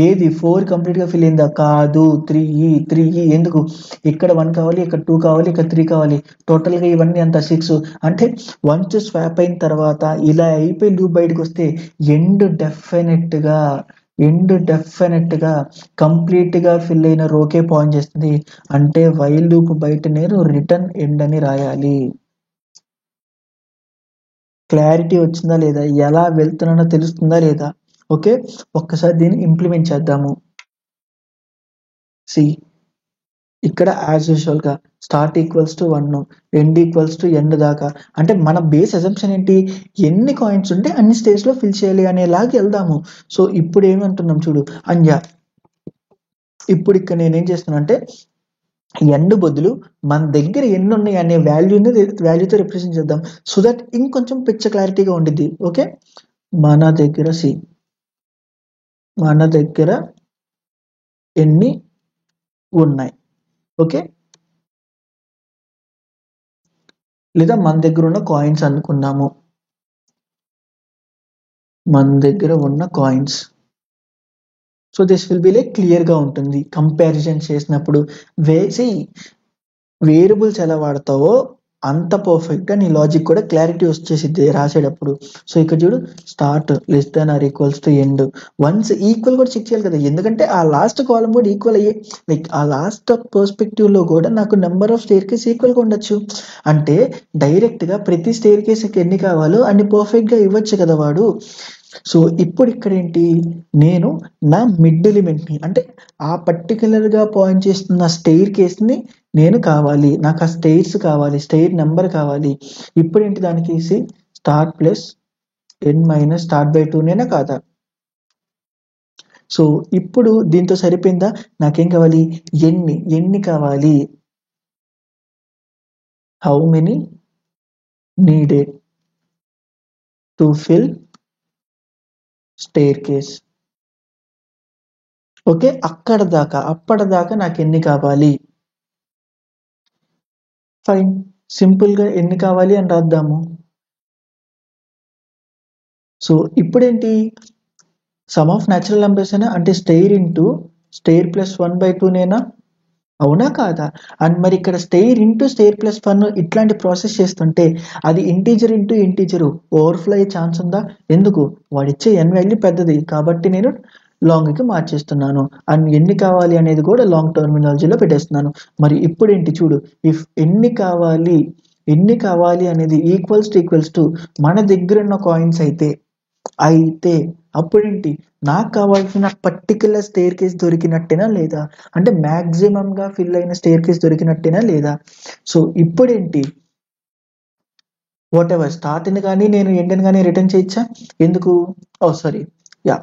Speaker 1: ఏది? 4 కంప్లీట్ గా ఫిల్ అయిందా? కాదు, 3E. ఎందుకు? ఇక్కడ 1 కావాలి, ఇక్కడ 2 కావాలి, ఇక్కడ 3 కావాలి. టోటల్ గా ఇవన్నీ అంత 6. అంటే వన్స్ స్వాప్ అయిన తర్వాత ఇలా అయిపోయి లూప్ బయటకు వస్తే ఎండ్ డెఫినెట్ గా కంప్లీట్ గా ఫిల్ అయిన రోకే పాయింట్ చేస్తుంది. అంటే వైల్ లూప్ బయట నేను రిటర్న్ ఎండ్ అని రాయాలి. క్లారిటీ వచ్చిందా లేదా? ఎలా వెళ్తున్నానో తెలుస్తుందా లేదా? ఓకే, ఒక్కసారి దీన్ని ఇంప్లిమెంట్ చేద్దాము. ఇక్కడ యాజ్ యూజువల్ గా start equals to 1, end equals to end దాకా. అంటే మన బేస్ అజంప్షన్ ఏంటి? ఎన్ని కాయిన్స్ ఉంటే అన్ని స్టేజ్ లో ఫిల్ చేయాలి అనేలాగా వెళ్దాము. సో ఇప్పుడు ఏమంటున్నాం చూడు అంజా, ఇప్పుడు ఇక్కడ నేనేం చేస్తున్నా అంటే ఎండ్ బదులు మన దగ్గర ఎన్ని ఉన్నాయి అనే వాల్యూతో రిప్రజెంట్ చేద్దాం. సో దట్ ఇంకొంచెం పిక్చర్ క్లారిటీగా ఉండిద్ది. ఓకే, మన దగ్గర ఎన్ని ఉన్నాయి, ఓకే, లేదా మన దగ్గర ఉన్న కాయిన్స్ అనుకున్నాము. మన దగ్గర ఉన్న coins. So this will be like clear గా ఉంటుంది కంపారిజన్ చేసినప్పుడు. వేరియబుల్స్ ఎలా వాడతావో అంత పర్ఫెక్ట్ గా నీ లాజిక్ కూడా క్లారిటీ వచ్చేసిద్ది రాసేటప్పుడు. సో ఇక్కడ చూడు, స్టార్ట్ <= ఎండ్. వన్స్ ఈక్వల్ కూడా చెక్ చేయాలి కదా, ఎందుకంటే ఆ లాస్ట్ కాలం కూడా ఈక్వల్ అయ్యే, లైక్ ఆ లాస్ట్ పర్స్పెక్టివ్ లో కూడా నాకు number of staircase equal గా ఉండొచ్చు. అంటే డైరెక్ట్ గా ప్రతి స్టేర్ కేస్ ఎన్ని కావాలో అన్ని పర్ఫెక్ట్ గా ఇవ్వచ్చు కదా వాడు. సో ఇప్పుడు ఇక్కడ ఏంటి? నేను నా మిడ్ ఎలిమెంట్ ని అంటే ఆ పర్టికులర్ గా పాయింట్ చేస్తున్న స్టెయిర్ కేస్ ని నేను కావాలి, నాకు ఆ స్టెయిర్స్ కావాలి, స్టెయిర్ నెంబర్ కావాలి. ఇప్పుడు ఏంటి? దానికి స్టార్ట్ +n - start/2 నేనా కాదా? సో ఇప్పుడు దీంతో సరిపోయిందా? నాకేం కావాలి? ఎన్ని కావాలి? How many needed to fill stair case. Okay, అప్పటిదాకా నాకు ఎన్ని కావాలి? ఫైన్, సింపుల్ గా ఎన్ని కావాలి అని రాద్దాము. సో ఇప్పుడేంటి? సమ్ ఆఫ్ న్యాచురల్ నంబర్స్ అయినా అంటే స్టెయిర్ +1/2 నేనా? అవునా కాదా? అండ్ మరి ఇక్కడ స్టెయిర్ +1 ఇట్లాంటి ప్రాసెస్ చేస్తుంటే అది ఇంటీజర్ ఓవర్ఫ్లో అయ్యే ఛాన్స్ ఉందా? ఎందుకు? వాడిచ్చే n వాల్యూ పెద్దది కాబట్టి నేను లాంగ్ కి మార్చేస్తున్నాను. అండ్ ఎన్ని కావాలి అనేది కూడా లాంగ్ టర్మినాలజీలో పెట్టేస్తున్నాను. మరి ఇప్పుడు ఏంటి చూడు, ఇఫ్ ఎన్ని కావాలి ఎన్ని కావాలి అనేది ఈక్వల్స్ టు మన దగ్గర ఉన్న కాయిన్స్ అయితే అప్పుడేంటి నాకు కావాల్సిన పర్టికులర్ స్టేర్ కేస్ దొరికినట్టేనా లేదా, అంటే మ్యాక్సిమం గా ఫిల్ అయిన స్టేర్ కేస్ దొరికినట్టేనా లేదా. సో ఇప్పుడేంటి వాట్ ఎవర్ స్టార్ట్ని కానీ నేను ఎండ్ని కానీ రిటర్న్ చేయొచ్చా, ఎందుకు సారీ యా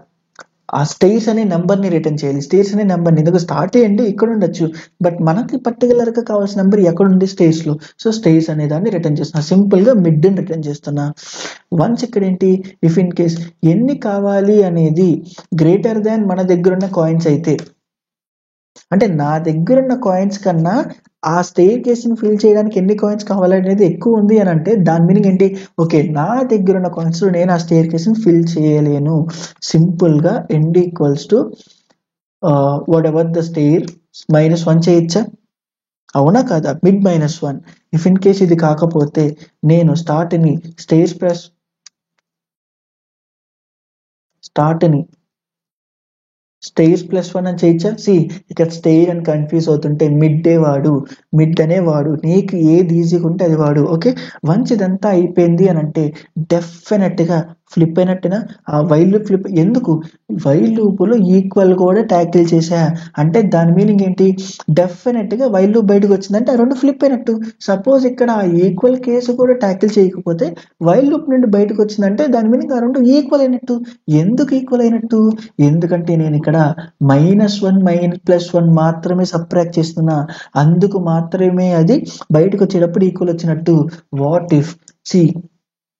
Speaker 1: ఆ స్టేర్స్ అనే నెంబర్ని రిటర్న్ చేయాలి. స్టేర్స్ అనే నెంబర్ని ఎందుకు స్టార్ట్ చేయండి ఇక్కడ ఉండొచ్చు, బట్ మనకి పర్టికులర్గా కావాల్సిన నెంబర్ ఎక్కడ ఉంది స్టేర్స్లో. సో స్టేర్స్ అనే దాన్ని రిటర్న్ చేస్తున్నా, సింపుల్గా మిడ్ని రిటర్న్ చేస్తున్నా. వన్స్ ఇక్కడ ఏంటి ఇఫ్ ఇన్ కేస్ ఎన్ని కావాలి అనేది గ్రేటర్ దాన్ మన దగ్గర ఉన్న కాయిన్స్ అయితే, అంటే నా దగ్గర ఉన్న కాయిన్స్ కన్నా ఆ స్టేర్ కేస్ని ఫిల్ చేయడానికి ఎన్ని కాయిన్స్ కావాలనేది ఎక్కువ ఉంది అని అంటే దాని మీనింగ్ ఏంటి, ఓకే నా దగ్గర ఉన్న కాయిన్స్ నేను ఆ స్టేర్ కేస్ని ఫిల్ చేయలేను. సింపుల్గా and equals to whatever the stair -1 చేయొచ్చా, అవునా కాదా, మిడ్ -1. ఇఫ్ ఇన్ కేస్ ఇది కాకపోతే నేను స్టార్ట్ని స్టేర్స్ +1 అని చేయొచ్చా. ఇక్కడ స్టేర్ అని కన్ఫ్యూజ్ అవుతుంటే మిడ్ అనే వాడు, నీకు ఏది ఈజీగా ఉంటే అది వాడు. ఓకే వన్స్ ఇదంతా అయిపోయింది అని అంటే డెఫినెట్గా ఫ్లిప్ అయినట్టునా. ఆ వైల్ లూప్ ఫ్లిప్ ఎందుకు, వైల్ లూపులో ఈక్వల్ కూడా ట్యాకిల్ చేసా అంటే దాని మీనింగ్ ఏంటి, డెఫినెట్గా వైల్ లూప్ బయటకు వచ్చిందంటే ఆ రెండు ఫ్లిప్ అయినట్టు. సపోజ్ ఇక్కడ ఆ ఈక్వల్ కేసు కూడా ట్యాకిల్ చేయకపోతే వైల్ లూప్ నుండి బయటకు వచ్చిందంటే దాని మీనింగ్ ఆ రెండు ఈక్వల్ అయినట్టు. ఎందుకు ఈక్వల్ అయినట్టు, ఎందుకంటే నేను ఇక్కడ -1 +1 మాత్రమే సబ్ట్రాక్ట్ చేస్తున్నా, అందుకు మాత్రమే అది బయటకు వచ్చేటప్పుడు ఈక్వల్ వచ్చినట్టు. వాట్ ఇఫ్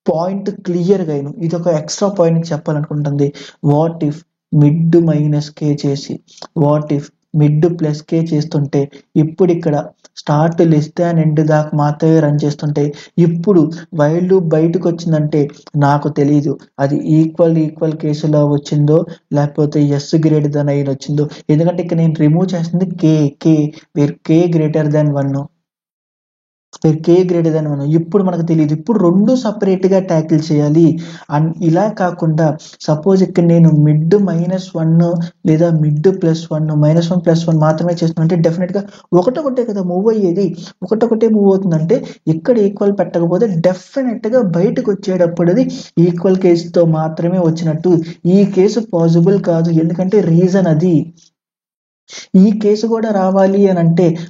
Speaker 1: పాయింట్ క్లియర్గా అయిన ఇది ఒక ఎక్స్ట్రా పాయింట్ చెప్పాలనుకుంటుంది. వాట్ ఇఫ్ మిడ్ -k చేసి వాట్ ఇఫ్ మిడ్ +k చేస్తుంటే ఇప్పుడు ఇక్కడ స్టార్ట్ ఎండ్ దాకా మాత్రమే రన్ చేస్తుంటే ఇప్పుడు వైల్ లూప్ బయటకు వచ్చిందంటే నాకు తెలియదు అది ఈక్వల్ కేసులో వచ్చిందో లేకపోతే S>9 వచ్చిందో, ఎందుకంటే ఇక్కడ నేను రిమూవ్ చేస్తుంది k వేర్ k > 1 k > 1 ఇప్పుడు మనకు తెలియదు, ఇప్పుడు రెండు సపరేట్గా ట్యాకిల్ చేయాలి. అండ్ ఇలా కాకుండా సపోజ్ ఇక్కడ నేను మిడ్ -1 లేదా మిడ్ +1 -1 +1 మాత్రమే చేస్తున్నా డెఫినెట్గా ఒకటే కదా మూవ్ అయ్యేది, ఒకటే మూవ్ అవుతుందంటే ఇక్కడ ఈక్వల్ పెట్టకపోతే డెఫినెట్గా బయటకు వచ్చేటప్పుడు అది ఈక్వల్ కేసుతో మాత్రమే వచ్చినట్టు. ఈ కేసు పాసిబుల్ కాదు, ఎందుకంటే రీజన్ అది. ఈ కేసు కూడా రావాలి అని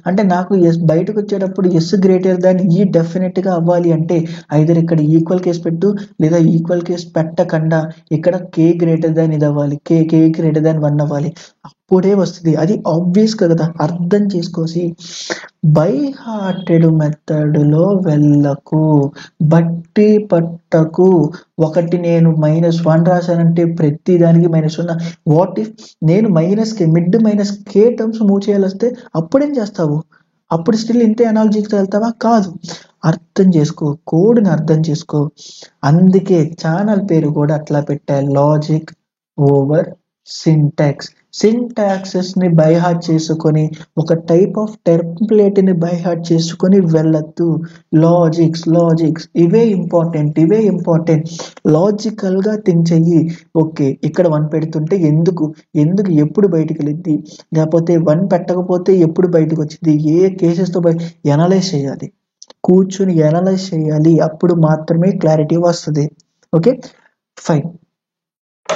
Speaker 1: అంటే నాకు బయటకు వచ్చేటప్పుడు S>E డెఫినెట్గా అవ్వాలి అంటే ఐదర్ ఇక్కడ ఈక్వల్ కేసు పెట్టు లేదా ఈక్వల్ కేసు పెట్టకుండా ఇక్కడ k ఇది అవ్వాలి, k > 1 అవ్వాలి, అప్పుడే వస్తుంది. అది ఆబ్వియస్ కదా, అర్థం చేసుకోసి. బై హార్టెడ్ మెథడ్లో వెళ్ళకు, బట్టి పట్టకు. ఒకటి నేను -1 రాశానంటే ప్రతి దానికి -1. వాట్ ఇఫ్ నేను మిడ్ -k టర్మ్స్ మూవ్ చేయాలి వస్తే అప్పుడేం చేస్తావు, అప్పుడు స్టిల్ ఇంతే అనాలజీకి వెళ్తావా, కాదు. అర్థం చేసుకో, కోడ్ని అర్థం చేసుకో. అందుకే ఛానల్ పేరు కూడా అట్లా పెట్టా, లాజిక్ ఓవర్ సింటాక్సెస్ ని బై హార్ట్ చేసుకొని ఒక టైప్ ఆఫ్ టెంప్లేట్ ని బై హార్ట్ చేసుకొని వెళ్ళొద్దు. లాజిక్స్ ఇవే ఇంపార్టెంట్. లాజికల్ గా థింక్ చెయ్యి. ఓకే ఇక్కడ 1 పెడుతుంటే ఎందుకు ఎప్పుడు బయటకు వెళ్ళింది, లేకపోతే 1 పెట్టకపోతే ఎప్పుడు బయటకు వచ్చింది, ఏ కేసెస్ తో కూర్చుని ఎనలైజ్ చేయాలి, అప్పుడు మాత్రమే క్లారిటీ వస్తుంది. Okay fine.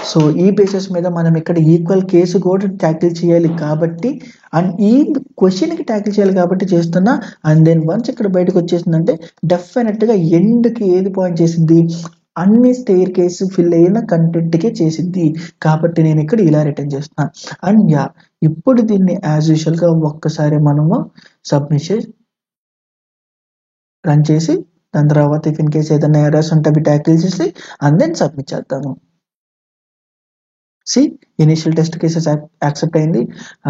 Speaker 1: సో ఈ బేసిస్ మీద మనం ఇక్కడ ఈక్వల్ కేసు కూడా ట్యాకిల్ చేయాలి కాబట్టి, అండ్ ఈ క్వశ్చన్కి ట్యాకిల్ చేయాలి కాబట్టి చేస్తున్నా. అండ్ దెన్ వన్స్ ఇక్కడ బయటకు వచ్చేసిందంటే డెఫినెట్గా ఎండ్కి ఏది పాయింట్ చేసింది, అన్ని స్టేర్ కేసు ఫిల్ అయిన కంటెంట్కే చేసింది కాబట్టి నేను ఇక్కడ ఇలా రిటర్న్ చేస్తున్నా. అండ్ ఇప్పుడు దీన్ని యాజ్ యూజువల్గా ఒక్కసారి మనము సబ్మిషన్ రన్ చేసి దాని తర్వాత ఇఫ్ ఇన్ కేసు ఏదైనా ఎర్రర్స్ ఉంటే అవి ట్యాకిల్ చేసి అండ్ దెన్ సబ్మిట్ చేద్దాము. ఇనిషియల్ టెస్ట్ కేసెస్ యాక్సెప్ట్ అయింది,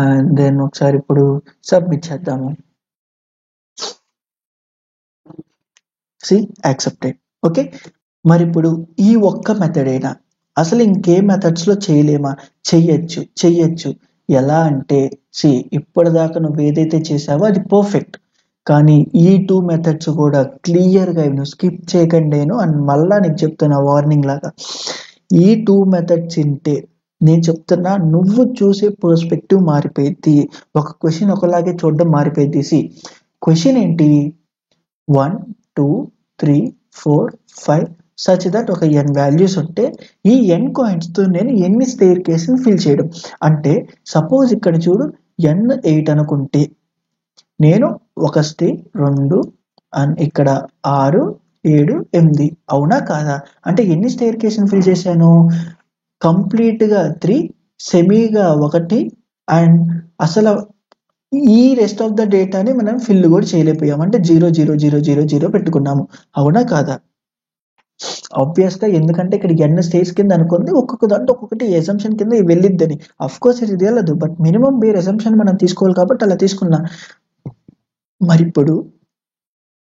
Speaker 1: అండ్ దెన్ ఒకసారి ఇప్పుడు సబ్మిట్ చేద్దాము. యాక్సెప్టెడ్. ఓకే మరి ఇప్పుడు ఈ ఒక్క మెథడ్ అయినా అసలు ఇంకే మెథడ్స్ లో చేయలేమా, చెయ్యొచ్చు. ఎలా అంటే ఇప్పటిదాకా నువ్వు ఏదైతే చేసావో అది పర్ఫెక్ట్, కానీ ఈ 2 మెథడ్స్ కూడా క్లియర్గా స్కిప్ చేయకండి. అండ్ మళ్ళా నీకు చెప్తున్నా వార్నింగ్ లాగా, ఈ 2 మెథడ్స్ ఇంటే నేను చెప్తున్నా నువ్వు చూసే పర్స్పెక్టివ్ మారిపోయింది, ఒక క్వశ్చన్ ఒకలాగే చూడడం మారిపోయింది. క్వశ్చన్ ఏంటి, 1 2 3 4 5 సచ్ దట్ ఒక n వాల్యూస్ ఉంటే ఈ n కాయిన్స్ తో నేను ఎన్ని స్టేర్ కేసులు ఫిల్ చేయడం అంటే సపోజ్ ఇక్కడ చూడు n 8 అనుకుంటే నేను 1 స్టేర్ 2 అండ్ ఇక్కడ 6 7 8 అవునా కాదా అంటే ఎన్ని స్టేర్ కేసులు ఫిల్ చేశాను కంప్లీట్ గా 3 సెమీగా 1 అండ్ అసలు ఈ రెస్ట్ ఆఫ్ ద డేటాని మనం ఫిల్ కూడా చేయలేకపోయాం అంటే 0 0 0 0 0 పెట్టుకున్నాము అవునా కాదా ఆబ్వియస్ గా ఎందుకంటే ఇక్కడ n స్టేట్స్ కింద అనుకుంది ఒక్కొక్క దాంట్లో ఒక్కొక్కటి అసంప్షన్ కింద వెళ్ళిద్దని అఫ్ కోర్స్ ఇది తెలియదు బట్ మినిమం బేర్ అసంప్షన్ మనం తీసుకోవాలి కాబట్టి అలా తీసుకున్నా మరి ఇప్పుడు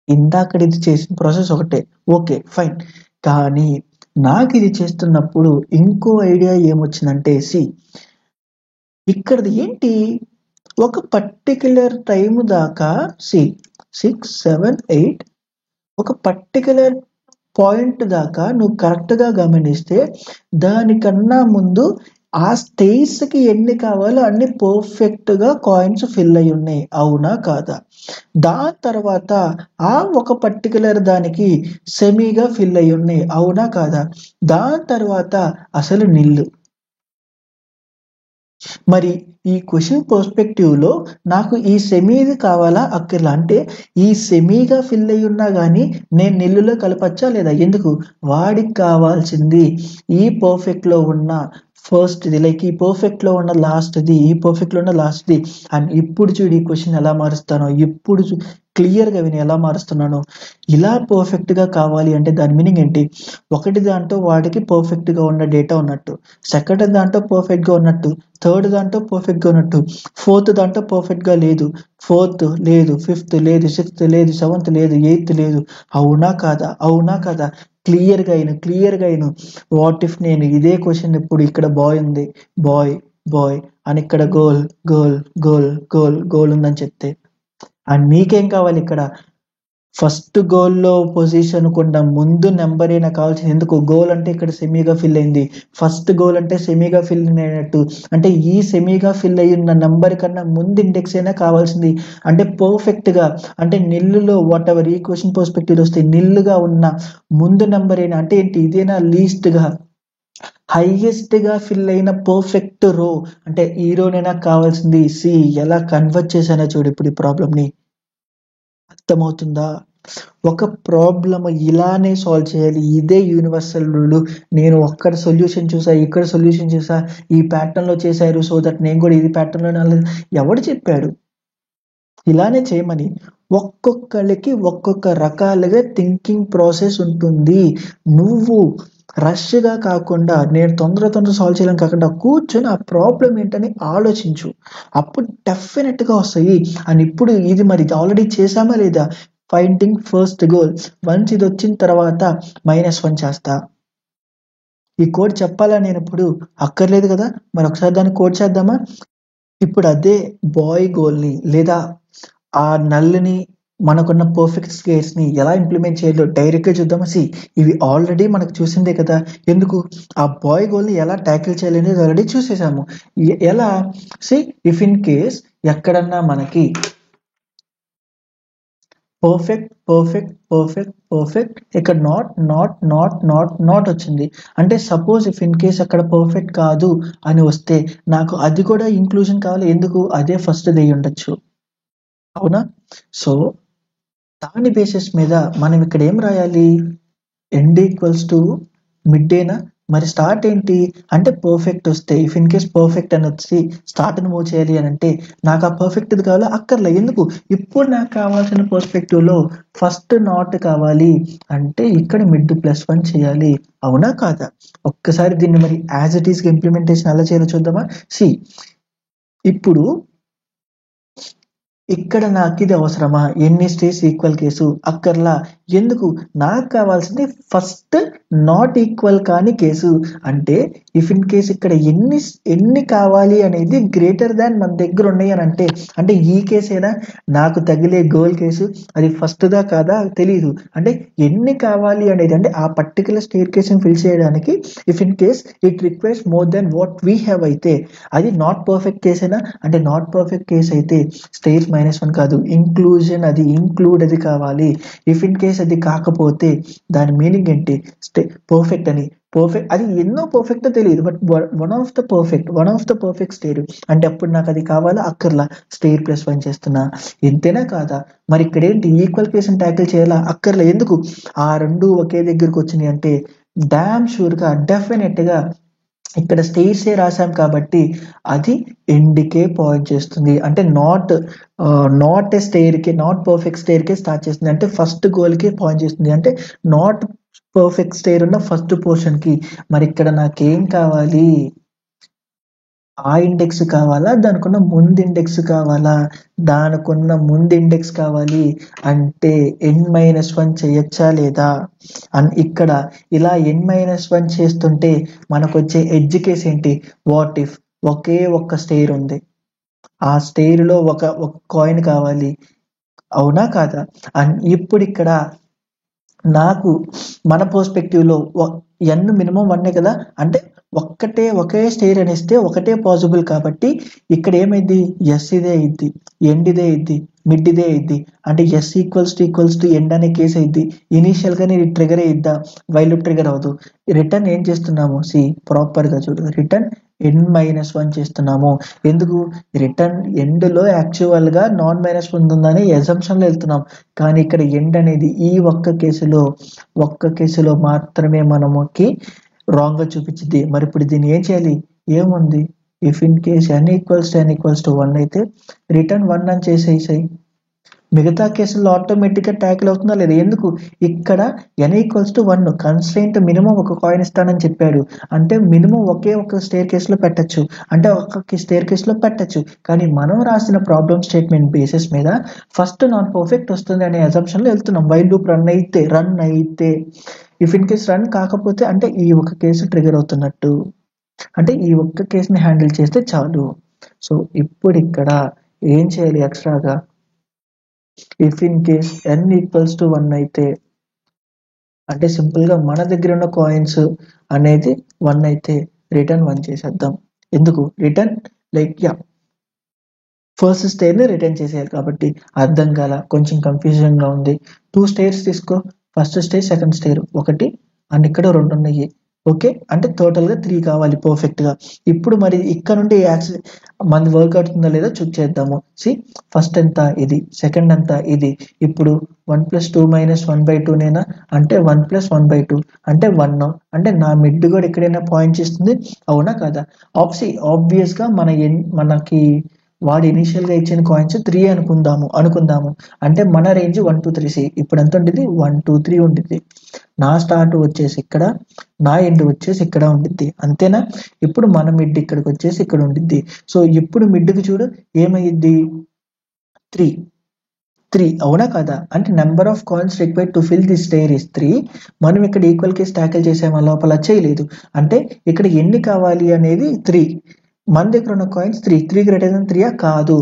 Speaker 1: ఇందాక ఇది చేసిన ప్రాసెస్ ఒకటే ఓకే ఫైన్ కానీ నాకు ఇది చేస్తున్నప్పుడు ఇంకో ఐడియా ఏమొచ్చిందంటే ఇక్కడది ఏంటి ఒక పర్టిక్యులర్ టైం దాకా 6 7 8 ఒక పర్టిక్యులర్ పాయింట్ దాకా నువ్వు కరెక్ట్ గా గమనిస్తే దానికన్నా ముందు ఆ స్టేట్స్ కి ఎన్ని కావాలో అన్ని పర్ఫెక్ట్ గా కాయిన్స్ ఫిల్ అయి ఉన్నాయి అవునా కాదా దాని తర్వాత ఆ ఒక పర్టిక్యులర్ దానికి సెమీగా ఫిల్ అయి ఉన్నాయి అవునా కాదా దాని తర్వాత అసలు నిల్లు మరి ఈ క్వశ్చన్ పర్స్పెక్టివ్ లో నాకు ఈ సెమీది కావాలా అక్కర్లా అంటే ఈ సెమీగా ఫిల్ అయి ఉన్నా గానీ నేను నిల్లులో కలపచ్చా లేదా ఎందుకు వాడికి కావాల్సింది ఈ పర్ఫెక్ట్ లో ఉన్న ఫస్ట్ది లైక్ ఈ పర్ఫెక్ట్ లో ఉన్న లాస్ట్ది ఈ పర్ఫెక్ట్ లో ఉన్న లాస్ట్ది అండ్ ఇప్పుడు చూడు ఈ క్వశ్చన్ ఎలా మారుస్తానో ఇప్పుడు క్లియర్ గా విని ఎలా మారుస్తున్నానో ఇలా పర్ఫెక్ట్ గా కావాలి అంటే దాని మీనింగ్ ఏంటి ఒకటి దాంట్లో వాడికి పర్ఫెక్ట్ గా ఉన్న డేటా ఉన్నట్టు సెకండ్ దాంట్లో పర్ఫెక్ట్ గా ఉన్నట్టు థర్డ్ దాంట్లో పర్ఫెక్ట్ గా ఉన్నట్టు ఫోర్త్ దాంట్లో పర్ఫెక్ట్ గా లేదు ఫోర్త్ లేదు ఫిఫ్త్ లేదు సిక్స్త్ లేదు సెవెంత్ లేదు ఎయిత్ లేదు అవునా కాదా క్లియర్ గా అయిన వాట్ ఇఫ్ నేను ఇదే క్వశ్చన్ ఇప్పుడు ఇక్కడ బాయ్ ఉంది బాయ్ అని ఇక్కడ గోల్ ఉందని చెప్తే అండ్ మీకేం కావాలి ఇక్కడ ఫస్ట్ గోల్లో పొజిషన్ కొన్న ముందు నెంబర్ అయినా కావాల్సింది ఎందుకు గోల్ అంటే ఇక్కడ సెమీగా ఫిల్ అయింది ఫస్ట్ గోల్ అంటే సెమీగా ఫిల్ అయినట్టు అంటే ఈ సెమీగా ఫిల్ అయి ఉన్న నెంబర్ కన్నా ముందు ఇండెక్స్ అయినా కావాల్సింది అంటే పర్ఫెక్ట్ గా అంటే నిల్లులో వాట్ ఎవర్ ఈ క్వశ్చన్ పర్స్పెక్టివ్ వస్తే నిల్లుగా ఉన్న ముందు నెంబర్ అయినా అంటే ఏంటి ఇదేనా లీస్ట్ గా హైయెస్ట్ గా ఫిల్ అయిన పర్ఫెక్ట్ రో అంటే ఈ రోనైనా కావాల్సింది ఎలా కన్వర్ట్ చేశానో చూడు ఇప్పుడు ఈ ప్రాబ్లమ్ ని అర్థమవుతుందా ఒక ప్రాబ్లమ్ ఇలానే సాల్వ్ చేయాలి ఇదే యూనివర్సల్ రూల్ నేను ఒక్కడ సొల్యూషన్ చూసా ఇక్కడ సొల్యూషన్ చూసా ఈ ప్యాటర్న్ లో చేశారు సో దట్ నేను కూడా ఇది ప్యాటర్న్ లో ఎవడు చెప్పాడు ఇలానే చేయమని ఒక్కొక్కరికి ఒక్కొక్క రకాలుగా థింకింగ్ ప్రాసెస్ ఉంటుంది నువ్వు రష్ గా కాకుండా నేను తొందర సాల్వ్ చేయడం కాకుండా కూర్చొని ఆ ప్రాబ్లం ఏంటని ఆలోచించు అప్పుడు డెఫినెట్ గా వస్తాయి అండ్ ఇప్పుడు ఇది మరి ఆల్రెడీ చేసామా లేదా ఫైండింగ్ ఫస్ట్ గోల్ వన్స్ ఇది వచ్చిన తర్వాత -1 చేస్తా ఈ కోడ్ చెప్పాలా నేను ఇప్పుడు అక్కర్లేదు కదా మరి ఒకసారి దాన్ని కోడ్ చేద్దామా ఇప్పుడు అదే బాయ్ గోల్ ని లేదా ఆ నల్లుని మనకున్న పర్ఫెక్ట్ స్కేర్స్ ని ఎలా ఇంప్లిమెంట్ చేయాలో డైరెక్ట్ గా చూద్దామా ఇవి ఆల్రెడీ మనకు చూసిందే కదా ఎందుకు ఆ బాయ్ గోల్ ని ఎలా ట్యాకిల్ చేయాలి అనేది ఆల్రెడీ చూసేసాము ఎలా ఇఫ్ ఇన్ కేస్ ఎక్కడన్నా మనకి పర్ఫెక్ట్ ఇక్కడ నాట్ వచ్చింది అంటే సపోజ్ ఇఫ్ ఇన్ కేస్ అక్కడ పర్ఫెక్ట్ కాదు అని వస్తే నాకు అది కూడా ఇంక్లూజన్ కావాలి ఎందుకు అదే ఫస్ట్ ది ఉండొచ్చు అవునా సో దాని బేసిస్ మీద మనం ఇక్కడ ఏం రాయాలి ఎండ్ ఈక్వల్స్ టు మిడ్ ఏనా మరి స్టార్ట్ ఏంటి అంటే పర్ఫెక్ట్ వస్తే ఇఫ్ ఇన్ కేస్ పర్ఫెక్ట్ అని వచ్చి స్టార్ట్ ని మూవ్ చేయాలి అని అంటే నాకు ఆ పర్ఫెక్ట్ కావాలో అక్కర్లే ఎందుకు ఇప్పుడు నాకు కావాల్సిన పర్స్పెక్టివ్ లో ఫస్ట్ నాట్ కావాలి అంటే ఇక్కడ మిడ్ +1 చేయాలి అవునా కాదా ఒక్కసారి దీన్ని మరి యాజ్ ఇట్ ఈస్ ఇంప్లిమెంటేషన్ ఎలా చేయాలో చూద్దామా ఇప్పుడు ఇక్కడ నాకు ఇది అవసరమా ఎన్ని స్టేట్స్ ఈక్వల్ కేసు అక్కర్లా ఎందుకు నాకు కావాల్సింది ఫస్ట్ నాట్ ఈక్వల్ కాని కేసు. అంటే ఇఫ్ ఇన్ కేస్ ఇక్కడ ఎన్ని కావాలి అనేది గ్రేటర్ దాన్ మన దగ్గర ఉన్నాయి అని అంటే ఈ కేసేనా నాకు తగిలే గోల్ కేసు, అది ఫస్ట్దా కాదా తెలియదు. అంటే ఎన్ని కావాలి అనేది, అంటే ఆ పర్టికులర్ స్టేర్ కేసుని ఫిల్ చేయడానికి if in case it requires more than what we have అయితే అది నాట్ పర్ఫెక్ట్ కేసేనా. అంటే నాట్ పర్ఫెక్ట్ కేస్ అయితే స్టేర్స్ -1 కాదు, ఇంక్లూజన్, అది ఇంక్లూడ్ అది కావాలి. ఇఫ్ ఇన్ కేస్ అది కాకపోతే దాని మీనింగ్ ఏంటి, పర్ఫెక్ట్ అని. పర్ఫెక్ట్ అది ఎన్నో పర్ఫెక్ట్ తెలియదు, but one of the perfect stair అంటే అప్పుడు నాకు అది కావాలా అక్కర్లా, స్టేర్ +1 చేస్తున్నా, ఎంతైనా కాదా. మరి ఇక్కడ ఏంటి ఈక్వల్ కేసుని ట్యాకిల్ చేయాలా అక్కర్లా, ఎందుకు ఆ రెండు ఒకే దగ్గరకు వచ్చినాయి అంటే డామ్ షూర్గా డెఫినెట్ గా ఇక్కడ స్టేర్సే రాసాం కాబట్టి అది ఎండ్కే పాయింట్ చేస్తుంది. అంటే నాట్ ఏ స్టేర్ కి, నాట్ పర్ఫెక్ట్ స్టేర్ కి స్టార్ట్ చేస్తుంది, అంటే ఫస్ట్ గోల్ కి పాయింట్ చేస్తుంది. అంటే నాట్ పర్ఫెక్ట్ స్టేర్ ఉన్న ఫస్ట్ పోర్షన్ కి. మరి ఇక్కడ నాకేం కావాలి, ఆ ఇండెక్స్ కావాలా దానికున్న ముందు ఇండెక్స్ కావాలా, దానికున్న ముందు ఇండెక్స్ కావాలి అంటే n-1 చేయొచ్చా లేదా. అండ్ ఇక్కడ ఇలా n-1 చేస్తుంటే మనకు వచ్చే ఎడ్జ్ కేస్ ఏంటి, వాట్ ఇఫ్ ఒకే ఒక్క స్టేర్ ఉంది, ఆ స్టేర్ లో ఒక కాయిన్ కావాలి, అవునా కాదా. అండ్ ఇప్పుడు ఇక్కడ నాకు మన పర్స్పెక్టివ్ లో n మినిమం 1 కదా, అంటే ఒకే స్టేర్ అని ఇస్తే ఒకటే పాసిబుల్ కాబట్టి ఇక్కడ ఏమైంది, ఎస్ ఇదే అయింది, ఎండ్ ఇదే అయింది, మిడ్ ఇదే అయింది. అంటే ఎస్ ఈక్వల్స్ టు ఎండ్ అనే కేసు అయింది. ఇనీషియల్ గా నేను ట్రిగర్ అయ్యిద్దా, వైల్ లూప్ ట్రిగర్ అవ్వదు. రిటర్న్ ఏం చేస్తున్నాము, ప్రాపర్ గా చూడు, రిటర్న్ n-1 చేస్తున్నాము. ఎందుకు, రిటర్న్ ఎండ్ లో యాక్చువల్ గా నాన్-1 ఉందని అసంప్షన్ లో వెళ్తున్నాం, కానీ ఇక్కడ ఎండ్ అనేది ఈ ఒక్క కేసులో మాత్రమే మనకి రాంగ్ గా చూపించింది. మరి ఇప్పుడు దీన్ని ఏం చేయాలి, ఏముంది, ఇఫ్ ఇన్ కేస్ n=1 అయితే రిటర్న్ 1 అని చేసేసాయి. మిగతా కేసుల్లో ఆటోమేటిక్ గా ట్యాకిల్ అవుతుందా లేదా, ఎందుకు ఇక్కడ n=1 కన్స్ట్రెయింట్ మినిమం ఒక కాయిన్ ఇస్తానని చెప్పాడు, అంటే మినిమం ఒకే ఒక స్టేర్ కేస్ లో పెట్టచ్చు, అంటే ఒక్క స్టేర్ కేస్ లో పెట్టచ్చు. కానీ మనం రాసిన ప్రాబ్లమ్ స్టేట్మెంట్ బేసిస్ మీద ఫస్ట్ నాన్ పర్ఫెక్ట్ వస్తుంది అనే అసంప్షన్ లో వెళ్తున్నాం. వైల్ లూప్ రన్ అయితే ఇఫ్ ఇన్ కేస్ రన్ కాకపోతే అంటే ఈ ఒక కేసు ట్రిగర్ అవుతున్నట్టు, అంటే ఈ ఒక్క కేసుని హ్యాండిల్ చేస్తే చాలు. సో ఇప్పుడు ఇక్కడ ఏం చేయాలి ఎక్స్ట్రాగా, ఇఫ్ ఇన్ కేస్ n=1 అయితే అంటే సింపుల్ గా మన దగ్గర ఉన్న కాయిన్స్ అనేది 1 అయితే రిటర్న్ 1 చేసేద్దాం. ఎందుకు రిటర్న్ ఫస్ట్ స్టేర్ ని రిటర్న్ చేసేయాలి కాబట్టి. అర్థం కాల, కొంచెం కన్ఫ్యూజన్ గా ఉంది. 2 స్టేర్స్ తీసుకో, ఫస్ట్ స్టేర్ సెకండ్ స్టేర్ ఒకటి అండ్ ఇక్కడ 2 ఉన్నాయి. ఓకే, అంటే టోటల్ గా 3 కావాలి పర్ఫెక్ట్ గా. ఇప్పుడు మరి ఇక్కడ నుండి మనది వర్క్ అవుతుందా లేదా చెక్ చేద్దాము. ఫస్ట్ ఎంత ఇది, సెకండ్ ఎంత ఇది. ఇప్పుడు 1 + 2 - 1/2 నేనా, అంటే 1 + 1/2 అంటే 1. అంటే నా మిడ్ కూడా ఎక్కడైనా పాయింట్ చేస్తుంది, అవునా కదా. ఆబ్వియస్ గా మనకి వాడు ఇనిషియల్ గా ఇచ్చిన కాయిన్స్ 3 అనుకుందాము. అంటే మన రేంజ్ 1 2 3 ఇప్పుడు ఎంత ఉంటుంది, 1 2 3 ఉంటుంది. నా స్టార్ట్ వచ్చేసి ఇక్కడ, నా ఎండ్ వచ్చేసి ఇక్కడ ఉండిద్ది, అంతేనా. ఇప్పుడు మన మిడ్ ఇక్కడికి వచ్చేసి ఇక్కడ ఉండిద్ది. సో ఇప్పుడు మిడ్కి చూడు ఏమైద్ది, 3, అవునా కదా. అంటే number of coins required to fill the stair is 3. మనం ఇక్కడ ఈక్వల్ కేస్ ట్యాకిల్ చేసామా, లోపల చేయలేదు. అంటే ఇక్కడ ఎన్ని కావాలి అనేది 3. మన దగ్గర ఉన్న కాయిన్స్ 3 గ్రేటర్ దెన్ 3 కాదు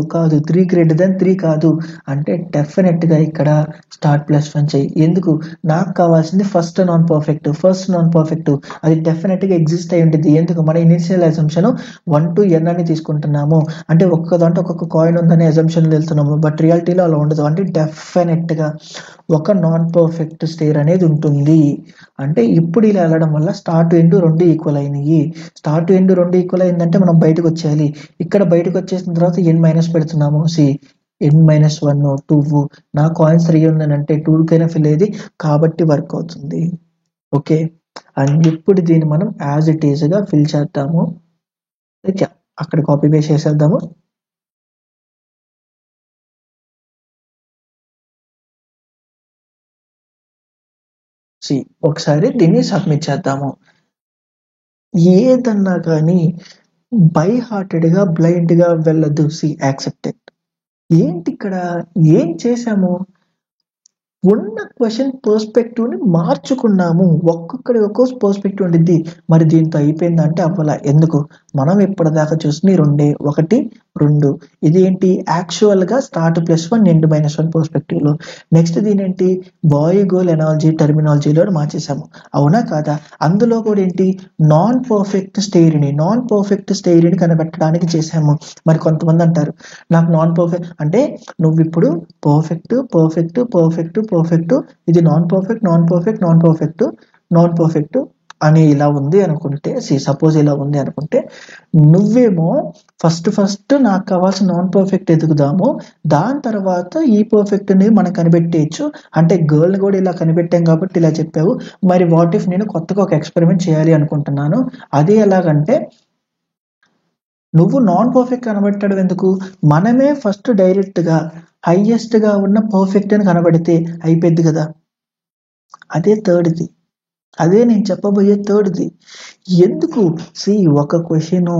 Speaker 1: 3 గ్రేటర్ దెన్ 3 కాదు. అంటే డెఫినెట్ గా ఇక్కడ స్టార్ట్ +1 చేయి. ఎందుకు, నాకు కావాల్సింది ఫస్ట్ నాన్ పర్ఫెక్ట్, అది డెఫినెట్ గా ఎగ్జిస్ట్ అయి ఉంటుంది. ఎందుకు, మన ఇనిషియల్ అసంప్షన్ 1 to n అని తీసుకుంటున్నాము, అంటే ఒక్క దాంట్లో ఒక్కొక్క కాయిన్ ఉందనే అసంప్షన్ వెళ్తున్నాము. బట్ రియాలిటీలో అలా ఉండదు. అంటే డెఫినెట్ గా ఒక నాన్ పర్ఫెక్ట్ స్టేర్ అనేది ఉంటుంది. అంటే ఇప్పుడు ఇలా వెళ్ళడం వల్ల స్టార్ట్ ఎండ్ 2 ఈక్వల్ అయినాయి. స్టార్ట్ ఎండ్ 2 ఈక్వల్ అయిందంటే మనం బయటకు వచ్చేయాలి. ఇక్కడ బయటకు వచ్చేసిన తర్వాత n- పెడుతున్నాము. n-1 2, నా కాయిన్స్ 3 ఉందనంటే 2 కైనా ఫిల్ అయ్యేది కాబట్టి వర్క్ అవుతుంది. ఓకే, అండ్ ఇప్పుడు దీన్ని మనం యాజ్ ఇట్ ఈజ్ గా ఫిల్ చేద్దాము. అక్కడ కాపీ పేస్ట్ చేసేద్దాము. ఒకసారి దీన్ని సబ్మిట్ చేద్దాము. ఏదన్నా కానీ బై హార్టెడ్ గా బ్లైండ్ గా వెళ్ళదు. యాక్సెప్టెడ్. ఏంటి ఇక్కడ ఏం చేసాము, ఉన్న క్వశ్చన్ పర్స్పెక్టివ్ని మార్చుకున్నాము. ఒక్కొక్కడి ఒక్కో పర్స్పెక్టివ్ ఉండిద్ది. మరి దీంతో అయిపోయిందంటే అవ్వాల. ఎందుకు? మనం ఇప్పటిదాకా చూసిన 2 1 2 ఇది ఏంటి? యాక్చువల్గా స్టార్ట్ +1 ఎండ్ -1 పర్స్పెక్టివ్లో. నెక్స్ట్ దీనేంటి? బాయ్ గర్ల్ ఎనాలజీ టర్మినాలజీలో మార్చేసాము. అవునా కాదా? అందులో కూడా ఏంటి? నాన్ పర్ఫెక్ట్ స్టేరీని కనిపెట్టడానికి చేసాము. మరి కొంతమంది అంటారు నాకు నాన్ పర్ఫెక్ట్ అంటే నువ్వు ఇప్పుడు పర్ఫెక్ట్ ఇది నాన్ పర్ఫెక్ట్ అని ఇలా ఉంది అనుకుంటే, సపోజ్ ఇలా ఉంది అనుకుంటే, నువ్వేమో ఫస్ట్ నాకు కావాల్సిన నాన్ పర్ఫెక్ట్ ఎదుగుదాము, దాని తర్వాత ఈ పర్ఫెక్ట్ ని మనం కనిపెట్టేయచ్చు. అంటే గర్ల్ కూడా ఇలా కనిపెట్టాం కాబట్టి ఇలా చెప్పావు. మరి వాట్ ఇఫ్ నేను కొత్తగా ఒక ఎక్స్పెరిమెంట్ చేయాలి అనుకుంటున్నాను, అది ఎలాగంటే నువ్వు నాన్ పర్ఫెక్ట్ కనబెట్టడం ఎందుకు? మనమే ఫస్ట్ డైరెక్ట్గా హైయెస్ట్గా ఉన్న పర్ఫెక్ట్ అని కనబడితే అయిపోద్ది కదా. అదే థర్డ్ది. అదే నేను చెప్పబోయే థర్డ్ది. ఎందుకు? ఒక క్వశ్చన్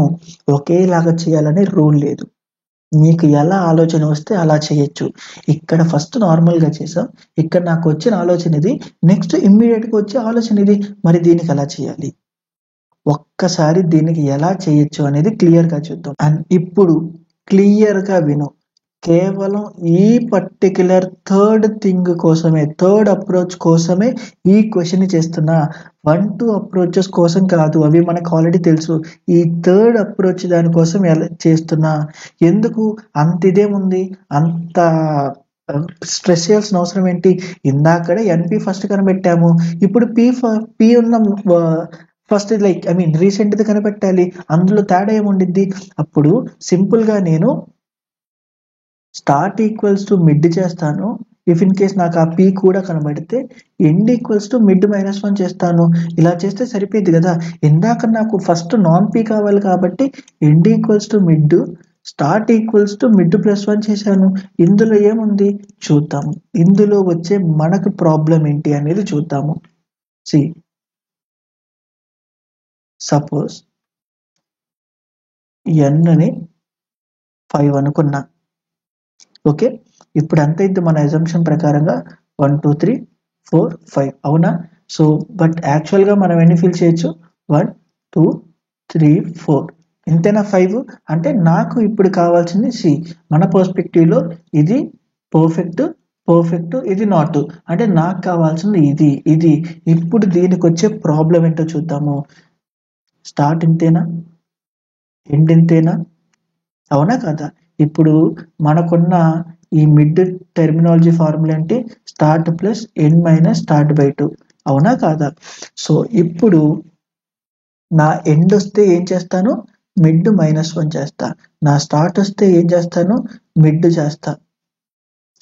Speaker 1: ఒకేలాగా చేయాలనే రూల్ లేదు. నీకు ఎలా ఆలోచన వస్తే అలా చేయొచ్చు. ఇక్కడ ఫస్ట్ నార్మల్గా చేసాం, ఇక్కడ నాకు వచ్చిన ఆలోచన ఇది, నెక్స్ట్ ఇమ్మీడియట్గా వచ్చే ఆలోచన ఇది. మరి దీనికి ఎలా చేయాలి? ఒక్కసారి దీనికి ఎలా చేయొచ్చు అనేది క్లియర్గా చూద్దాం. అండ్ ఇప్పుడు క్లియర్గా విను. కేవలం ఈ పర్టిక్యులర్ థర్డ్ అప్రోచ్ కోసమే ఈ క్వశ్చన్ చేస్తున్నా. 1, 2 అప్రోచెస్ కోసం కాదు, అవి మనకు ఆల్రెడీ తెలుసు. ఈ థర్డ్ అప్రోచ్ దానికోసం చేస్తున్నా. ఎందుకు అంత ఇదేముంది, అంత స్ట్రెస్ చేయాల్సిన అవసరం ఏంటి? ఇందాకడే ఎన్పి ఫస్ట్ కనిపెట్టాము, ఇప్పుడు పి ఉన్న ఫస్ట్ రీసెంట్ది కనిపెట్టాలి. అందులో తేడా ఏముండిద్ది? అప్పుడు సింపుల్గా నేను స్టార్ట్ ఈక్వల్స్ టు మిడ్ చేస్తాను. ఇఫ్ ఇన్ కేస్ నాకు ఆ పి కూడా కనబడితే ఎండ్ ఈక్వల్స్ టు మిడ్ -1 చేస్తాను. ఇలా చేస్తే సరిపోయింది కదా. ఇందాక నాకు ఫస్ట్ నాన్ పి కావాలి కాబట్టి end equals to mid, start equals to mid +1 చేశాను. ఇందులో ఏముంది చూద్దాము. ఇందులో వచ్చే మనకు ప్రాబ్లం ఏంటి అనేది చూద్దాము. సపోజ్ ఎన్ని 5 అనుకున్నా. ఓకే, ఇప్పుడు ఎంత అయింది మన అజంప్షన్ ప్రకారంగా? 1 2 3 4 5 అవునా? సో బట్ యాక్చువల్గా మనం ఎన్ని ఫిల్ చేయొచ్చు? 1 2 3 4 ఇంతేనా? 5 అంటే నాకు ఇప్పుడు కావాల్సింది మన పర్స్పెక్టివ్లో ఇది పర్ఫెక్ట్, ఇది నాట్. అంటే నాకు కావాల్సింది ఇది. ఇప్పుడు దీనికి వచ్చే ప్రాబ్లం ఏంటో చూద్దాము. స్టార్ట్ ఇంతేనా, ఎండ్ ఇంతేనా, అవునా కదా? ఇప్పుడు మనకున్న ఈ మిడ్ టెర్మినాలజీ ఫార్ములా ఏంటి? Start plus end minus start by 2, అవునా కాదా? సో ఇప్పుడు నా ఎండ్ వస్తే ఏం చేస్తాను? మిడ్ -1 చేస్తా. నా స్టార్ట్ వస్తే ఏం చేస్తాను? మిడ్ చేస్తా.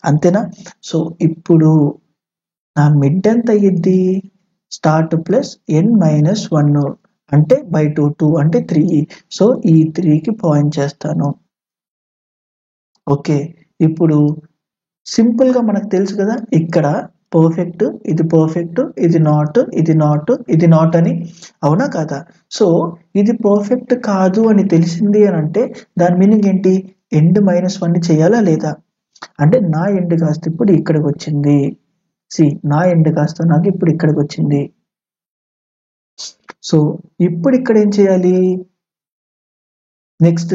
Speaker 1: అంతేనా? సో ఇప్పుడు నా మిడ్ ఎంత అయ్యిద్ది? స్టార్ట్ ప్లస్ ఎండ్ -1 అంటే బై 2 అంటే 3. సో ఈ 3కి పాయింట్ చేస్తాను. ఓకే, ఇప్పుడు సింపుల్గా మనకు తెలుసు కదా, ఇక్కడ పర్ఫెక్ట్, ఇది నాట్ అని, అవునా కాదా? సో ఇది పర్ఫెక్ట్ కాదు అని తెలిసింది అని అంటే దాని మీనింగ్ ఏంటి? ఎండ్ -1 చేయాలా లేదా? అంటే నా ఎండ్ కాస్త ఇప్పుడు ఇక్కడికి వచ్చింది. నా ఎండ్ కాస్త నాకు ఇప్పుడు ఇక్కడికి వచ్చింది. సో ఇప్పుడు ఇక్కడ ఏం చేయాలి? నెక్స్ట్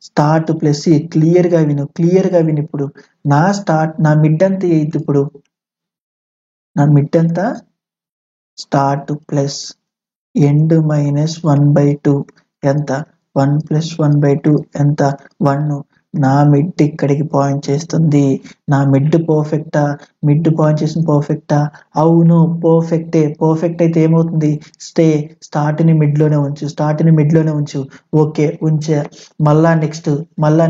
Speaker 1: స్టార్ట్ ప్లస్ క్లియర్గా విను. ఇప్పుడు నా మిడ్ అంతా అయ్యిద్ది. ఇప్పుడు నా మిడ్ అంతా స్టార్ట్ ప్లస్ ఎండ్ -1/2 ఎంత? 1 + 1/2 ఎంత? 1. నా మిడ్ ఇక్కడికి పాయింట్ చేస్తుంది. నా మిడ్ పర్ఫెక్టా? మిడ్ పాయింట్ చేసిన పర్ఫెక్టా? అవును, పర్ఫెక్ట్ అయితే ఏమవుతుంది? స్టార్ట్ని మిడ్లోనే ఉంచు. ఓకే, ఉంచా. మళ్ళా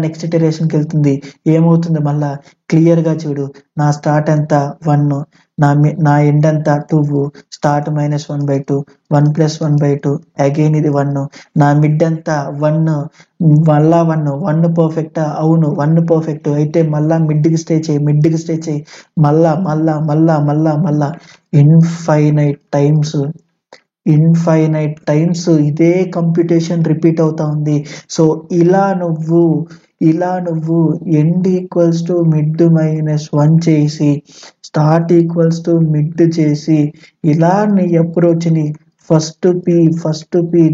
Speaker 1: నెక్స్ట్ ఇటరేషన్కి వెళ్తుంది. ఏమవుతుంది మళ్ళా? క్లియర్గా చూడు. నా స్టార్ట్ ఎంత? 1, నా ఎండ్ ఎంత? 2. స్టార్ట్ -1/2, 1 + 1/2 అగైన్ ఇది 1. నా మిడ్ ఎంత? 1, మళ్ళా 1 పర్ఫెక్టా? అవును, 1 పర్ఫెక్ట్ అయితే మళ్ళా మిడ్కి స్టే చేయి. మళ్ళా ఇన్ఫైనైట్ టైమ్స్ ఇదే కంప్యూటేషన్ రిపీట్ అవుతా ఉంది. సో ఇలా నువ్వు ఇలా నువ్వు ఎండ్ ఈక్వల్స్ టు మిడ్ -1 చేసి స్టార్ట్ ఈక్వల్స్ టు మిడ్ చేసి ఇలా నీ అప్రోచ్ని ఫస్ట్ పి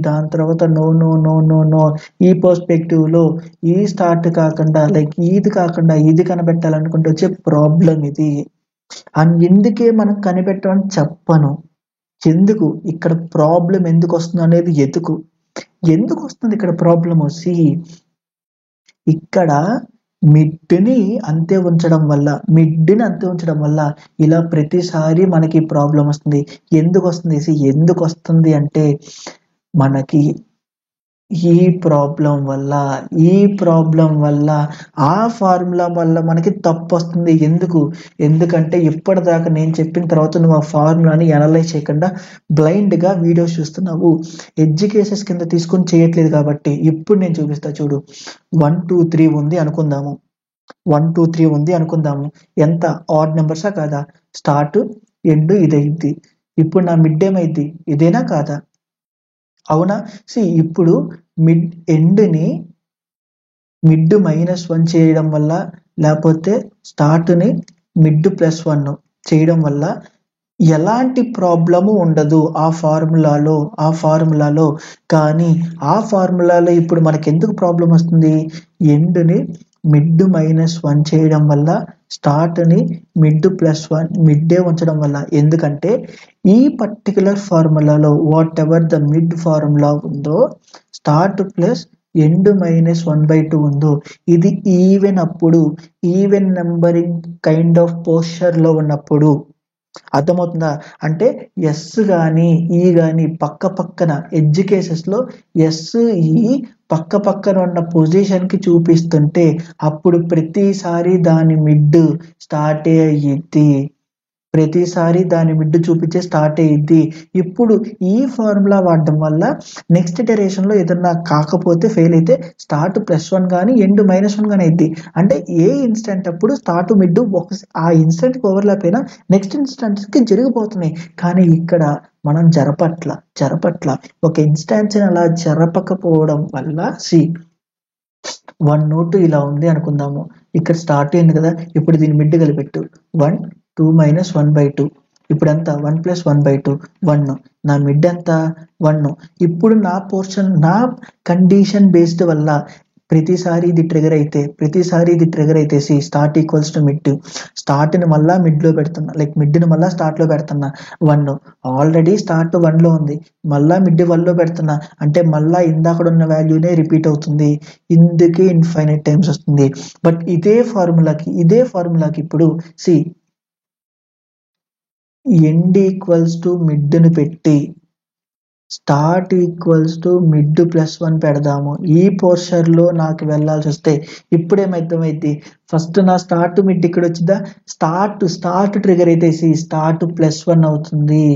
Speaker 1: దాని తర్వాత నో ఈ పర్స్పెక్టివ్ లో ఈ స్టార్ట్ కాకుండా లైక్ ఇది కాకుండా ఇది కనిపెట్టాలనుకుంటే వచ్చే ప్రాబ్లం ఇది. అండ్ ఎందుకే మనం కనిపెట్టమని చెప్పను, ఎందుకు ఇక్కడ ప్రాబ్లం ఎందుకు వస్తుంది అనేది ఎందుకు వస్తుంది ఇక్కడ ప్రాబ్లమ్. ఇక్కడ మిడ్ని అంతే ఉంచడం వల్ల ఇలా ప్రతిసారి మనకి ప్రాబ్లం వస్తుంది. ఎందుకు వస్తుంది అంటే మనకి ఈ ప్రాబ్లం వల్ల ఆ ఫార్ములా వల్ల మనకి తప్పు వస్తుంది. ఎందుకంటే ఇప్పటిదాకా నేను చెప్పిన తర్వాత నువ్వు ఆ ఫార్ములాని అనలైజ్ చేయకుండా బ్లైండ్ గా వీడియోస్ చూస్తున్నావు, ఎడ్యుకేషన్స్ కింద తీసుకొని చేయట్లేదు. కాబట్టి ఇప్పుడు నేను చూపిస్తా చూడు. 1 2 3 ఉంది అనుకుందాము. 1 2 3 ఉంది అనుకుందాము. ఎంత ఆడ్ నెంబర్సా కాదా? స్టార్ట్ ఎండ్ ఇదైద్ది. ఇప్పుడు నా మిడ్ ఏమైద్ది? ఇదేనా కాదా? అవునా? ఇప్పుడు ఎండ్ని మిడ్ -1 చేయడం వల్ల లేకపోతే స్టార్ట్ని మిడ్ +1 చేయడం వల్ల ఎలాంటి ప్రాబ్లము ఉండదు ఆ ఫార్ములాలో. కానీ ఆ ఫార్ములాలో ఇప్పుడు మనకి ఎందుకు ప్రాబ్లం వస్తుంది? ఎండ్ని మిడ్ -1 చేయడం వల్ల స్టార్ట్ని మిడ్ +1 మిడ్డే ఉంచడం వల్ల. ఎందుకంటే ఈ పర్టికులర్ ఫార్ములాలో whatever the mid formula ఉందో స్టార్ట్ ప్లస్ ఎండ్ -1/2 ఉందో ఇది even numbering kind of posture లో ఉన్నప్పుడు. అర్థమవుతుందా? అంటే ఎస్ కానీ ఈ కానీ పక్కన ఎడ్యుకేషన్స్ లో ఎస్ ఈ పక్కన ఉన్న పొజిషన్ కి చూపిస్తుంటే అప్పుడు ప్రతిసారి దాని మిడ్ స్టార్ట్ అయ్యిద్ది. చూపించే స్టార్ట్ అయ్యిద్ది. ఇప్పుడు ఈ ఫార్ములా వాడడం వల్ల నెక్స్ట్ ఇటరేషన్ లో ఏదన్నా కాకపోతే ఫెయిల్ అయితే స్టార్ట్ +1 కానీ ఎండ్ -1 కానీ అయింది. అంటే ఏ ఇన్స్టెంట్ అప్పుడు స్టార్ట్ మిడ్ ఆ ఇన్స్టెంట్ ఓవర్లాప్ అయినా నెక్స్ట్ ఇన్స్టెంట్ కి జరిగిపోతున్నాయి. కానీ ఇక్కడ మనం జరపట్ల ఒక ఇన్స్టాన్స్ అలా జరపకపోవడం వల్ల 1 నోట్ ఇలా ఉంది అనుకుందాము. ఇక్కడ స్టార్ట్ అయింది కదా, ఇప్పుడు దీని మిడ్ కలిపెట్టు 1 2 -1/2. ఇప్పుడు ఎంత? 1 + 1/2 1. నా మిడ్ ఎంత? 1. ఇప్పుడు నా పోర్షన్ నా కండిషన్ బేస్డ్ వల్ల ప్రతిసారి ఇది ట్రిగర్ అయితే స్టార్ట్ ఈక్వల్స్ టు మిడ్. స్టార్ట్ని మళ్ళా మిడ్లో పెడుతున్నా, లైక్ మిడ్ని మళ్ళా స్టార్ట్లో పెడుతున్నా. 1 ఆల్రెడీ స్టార్ట్ 1లో ఉంది, మళ్ళా మిడ్ 1లో పెడుతున్నా అంటే మళ్ళా ఇందాక ఉన్న వాల్యూనే రిపీట్ అవుతుంది. ఇందుకే ఇన్ఫైనైట్ టైమ్స్ వస్తుంది. బట్ ఇదే ఫార్ములాకి ఇప్పుడు ఎండ్ ఈక్వల్స్ టు మిడ్ని పెట్టి స్టార్ట్ ఈక్వల్స్ టు మిడ్ +1 పెడదాము. ఈ పోర్షన్ లో నాకు వెళ్లాల్సి వస్తే ఇప్పుడు ఏమైద్ది? ఫస్ట్ నా స్టార్ట్ మిడ్ ఇక్కడ వచ్చిందా? స్టార్ట్ ట్రిగర్ అయితే స్టార్ట్ +1 అవుతుంది.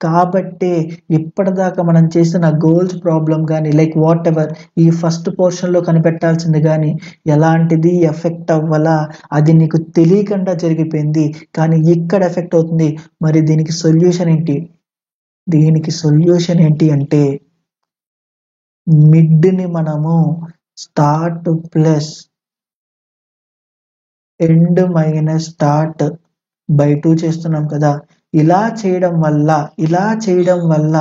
Speaker 1: కాబట్టి ఇప్పటిదాకా మనం చేసిన గోల్స్ ప్రాబ్లం కానీ లైక్ వాట్ ఎవర్ ఈ ఫస్ట్ పోర్షన్ లో కనిపెట్టాల్సింది కానీ ఎలాంటిది ఎఫెక్ట్ అవ్వాలా, అది నీకు తెలియకుండా జరిగిపోయింది. కానీ ఇక్కడ ఎఫెక్ట్ అవుతుంది. మరి దీనికి సొల్యూషన్ ఏంటి అంటే మిడ్ని మనము స్టార్ట్ ప్లస్ ఎండ్ -start/2 చేస్తున్నాం కదా. ఇలా చేయడం వల్ల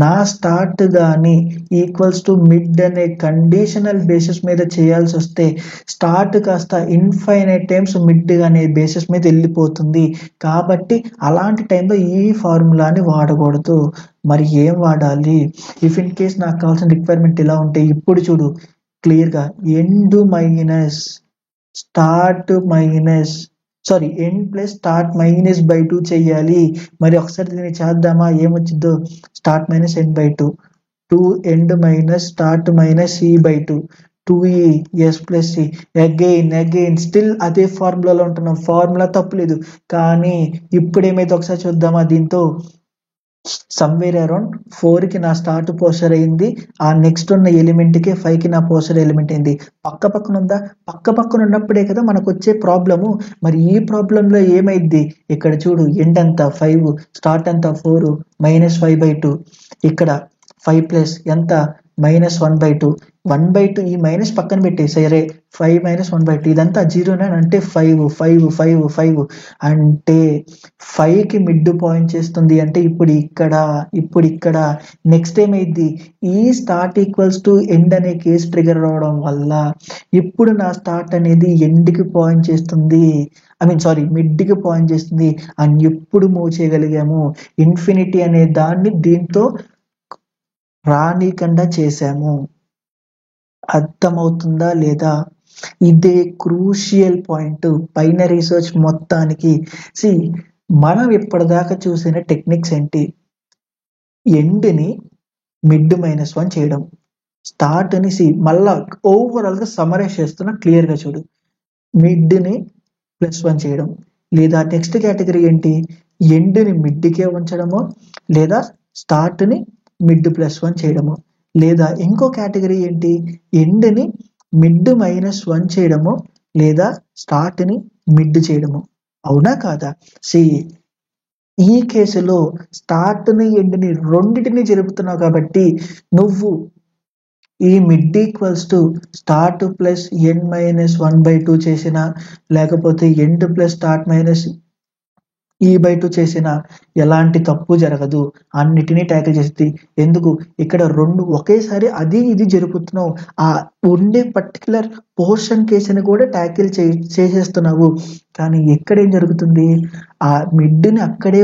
Speaker 1: నా స్టార్ట్ గాని ఈక్వల్స్ టు మిడ్ అనే కండిషనల్ బేసిస్ మీద చేయాల్సి వస్తే స్టార్ట్ కాస్త ఇన్ఫైనైట్ టైమ్స్ మిడ్ అనే బేసిస్ మీద వెళ్ళిపోతుంది. కాబట్టి అలాంటి టైంలో ఈ ఫార్ములాని వాడకూడదు. మరి ఏం వాడాలి? ఇఫ్ ఇన్ కేస్ నాకు కావాల్సిన రిక్వైర్మెంట్ ఇలా ఉంటే ఇప్పుడు చూడు క్లియర్గా ఎండ్ -start/2 చెయ్యాలి. మరి ఒకసారి దీన్ని చేద్దామా? ఏమొచ్చిందో start -end/2 2 end -start -e/2 2e s + c again still అదే ఫార్ములాలో ఉంటున్నాం. ఫార్ములా తప్పులేదు. కానీ ఇప్పుడు ఏమైతే ఒకసారి చూద్దామా? దీంతో సమ్వేర్ అరౌండ్ 4కి నా స్టార్ట్ పోస్టర్ అయింది. ఆ నెక్స్ట్ ఉన్న ఎలిమెంట్ కి 5కి నా పోస్టర్ ఎలిమెంట్ అయింది. పక్కన ఉందా? పక్కన ఉన్నప్పుడే కదా మనకు వచ్చే ప్రాబ్లము. మరి ఈ ప్రాబ్లంలో ఏమైద్ది? ఇక్కడ చూడు ఎండ్ ఎంత 5, స్టార్ట్ ఎంత 4 -5/2. ఇక్కడ 5 ప్లస్ ఎంత -1/2. 1/2 ఈ మైనస్ పక్కన పెట్టేసి సరే 5 - 1/2 ఇదంతా 0 అంటే 5 అంటే 5కి మిడ్ పాయింట్ చేస్తుంది అంటే ఇప్పుడు ఇక్కడ నెక్స్ట్ ఏమైంది ఈ స్టార్ట్ ఈక్వల్స్ టు ఎండ్ అనే కేసు ట్రిగర్ అవడం వల్ల ఇప్పుడు నా స్టార్ట్ అనేది ఎండ్కి పాయింట్ చేస్తుంది మిడ్కి పాయింట్ చేస్తుంది అండ్ ఎప్పుడు మూవ్ చేయగలిగాము ఇన్ఫినిటీ అనే దాన్ని దీంతో రానికుండా చేశాము. అర్థమవుతుందా లేదా? ఇదే క్రూషియల్ పాయింట్ పైన రీసెర్చ్ మొత్తానికి. మనం ఇప్పటిదాకా చూసిన టెక్నిక్స్ ఏంటి? ఎండ్ని మిడ్ -1 చేయడం, స్టార్ట్ని మళ్ళా ఓవరాల్గా సమరైజ్ చేస్తున్నా క్లియర్గా చూడు. మిడ్ని +1 చేయడం, లేదా నెక్స్ట్ కేటగిరీ ఏంటి? ఎండ్ని మిడ్కే ఉంచడము, లేదా స్టార్ట్ని మిడ్ +1 చేయడము, లేదా ఇంకో కేటగిరీ ఏంటి? ఎండ్ని మిడ్ -1 చేయడము, లేదా స్టార్ట్ని మిడ్ చేయడము. అవునా కాదా? ఈ కేసులో స్టార్ట్ని ఎండ్ని రెండింటిని జరుపుతున్నావు కాబట్టి నువ్వు ఈ mid equals to start plus n - 1/2 చేసిన, లేకపోతే end plus start minus E/2 చేసిన ఎలాంటి తప్పు జరగదు. అన్నిటినీ ట్యాకిల్ చేస్తుంది. ఎందుకు? ఇక్కడ రెండు ఒకేసారి అది ఇది జరుపుతున్నావు. ఆ ఉండే పర్టికులర్ పోర్షన్ కేసుని కూడా ట్యాకిల్ చేసేస్తున్నావు. కానీ ఎక్కడేం జరుగుతుంది? ఆ మిడ్ని అక్కడే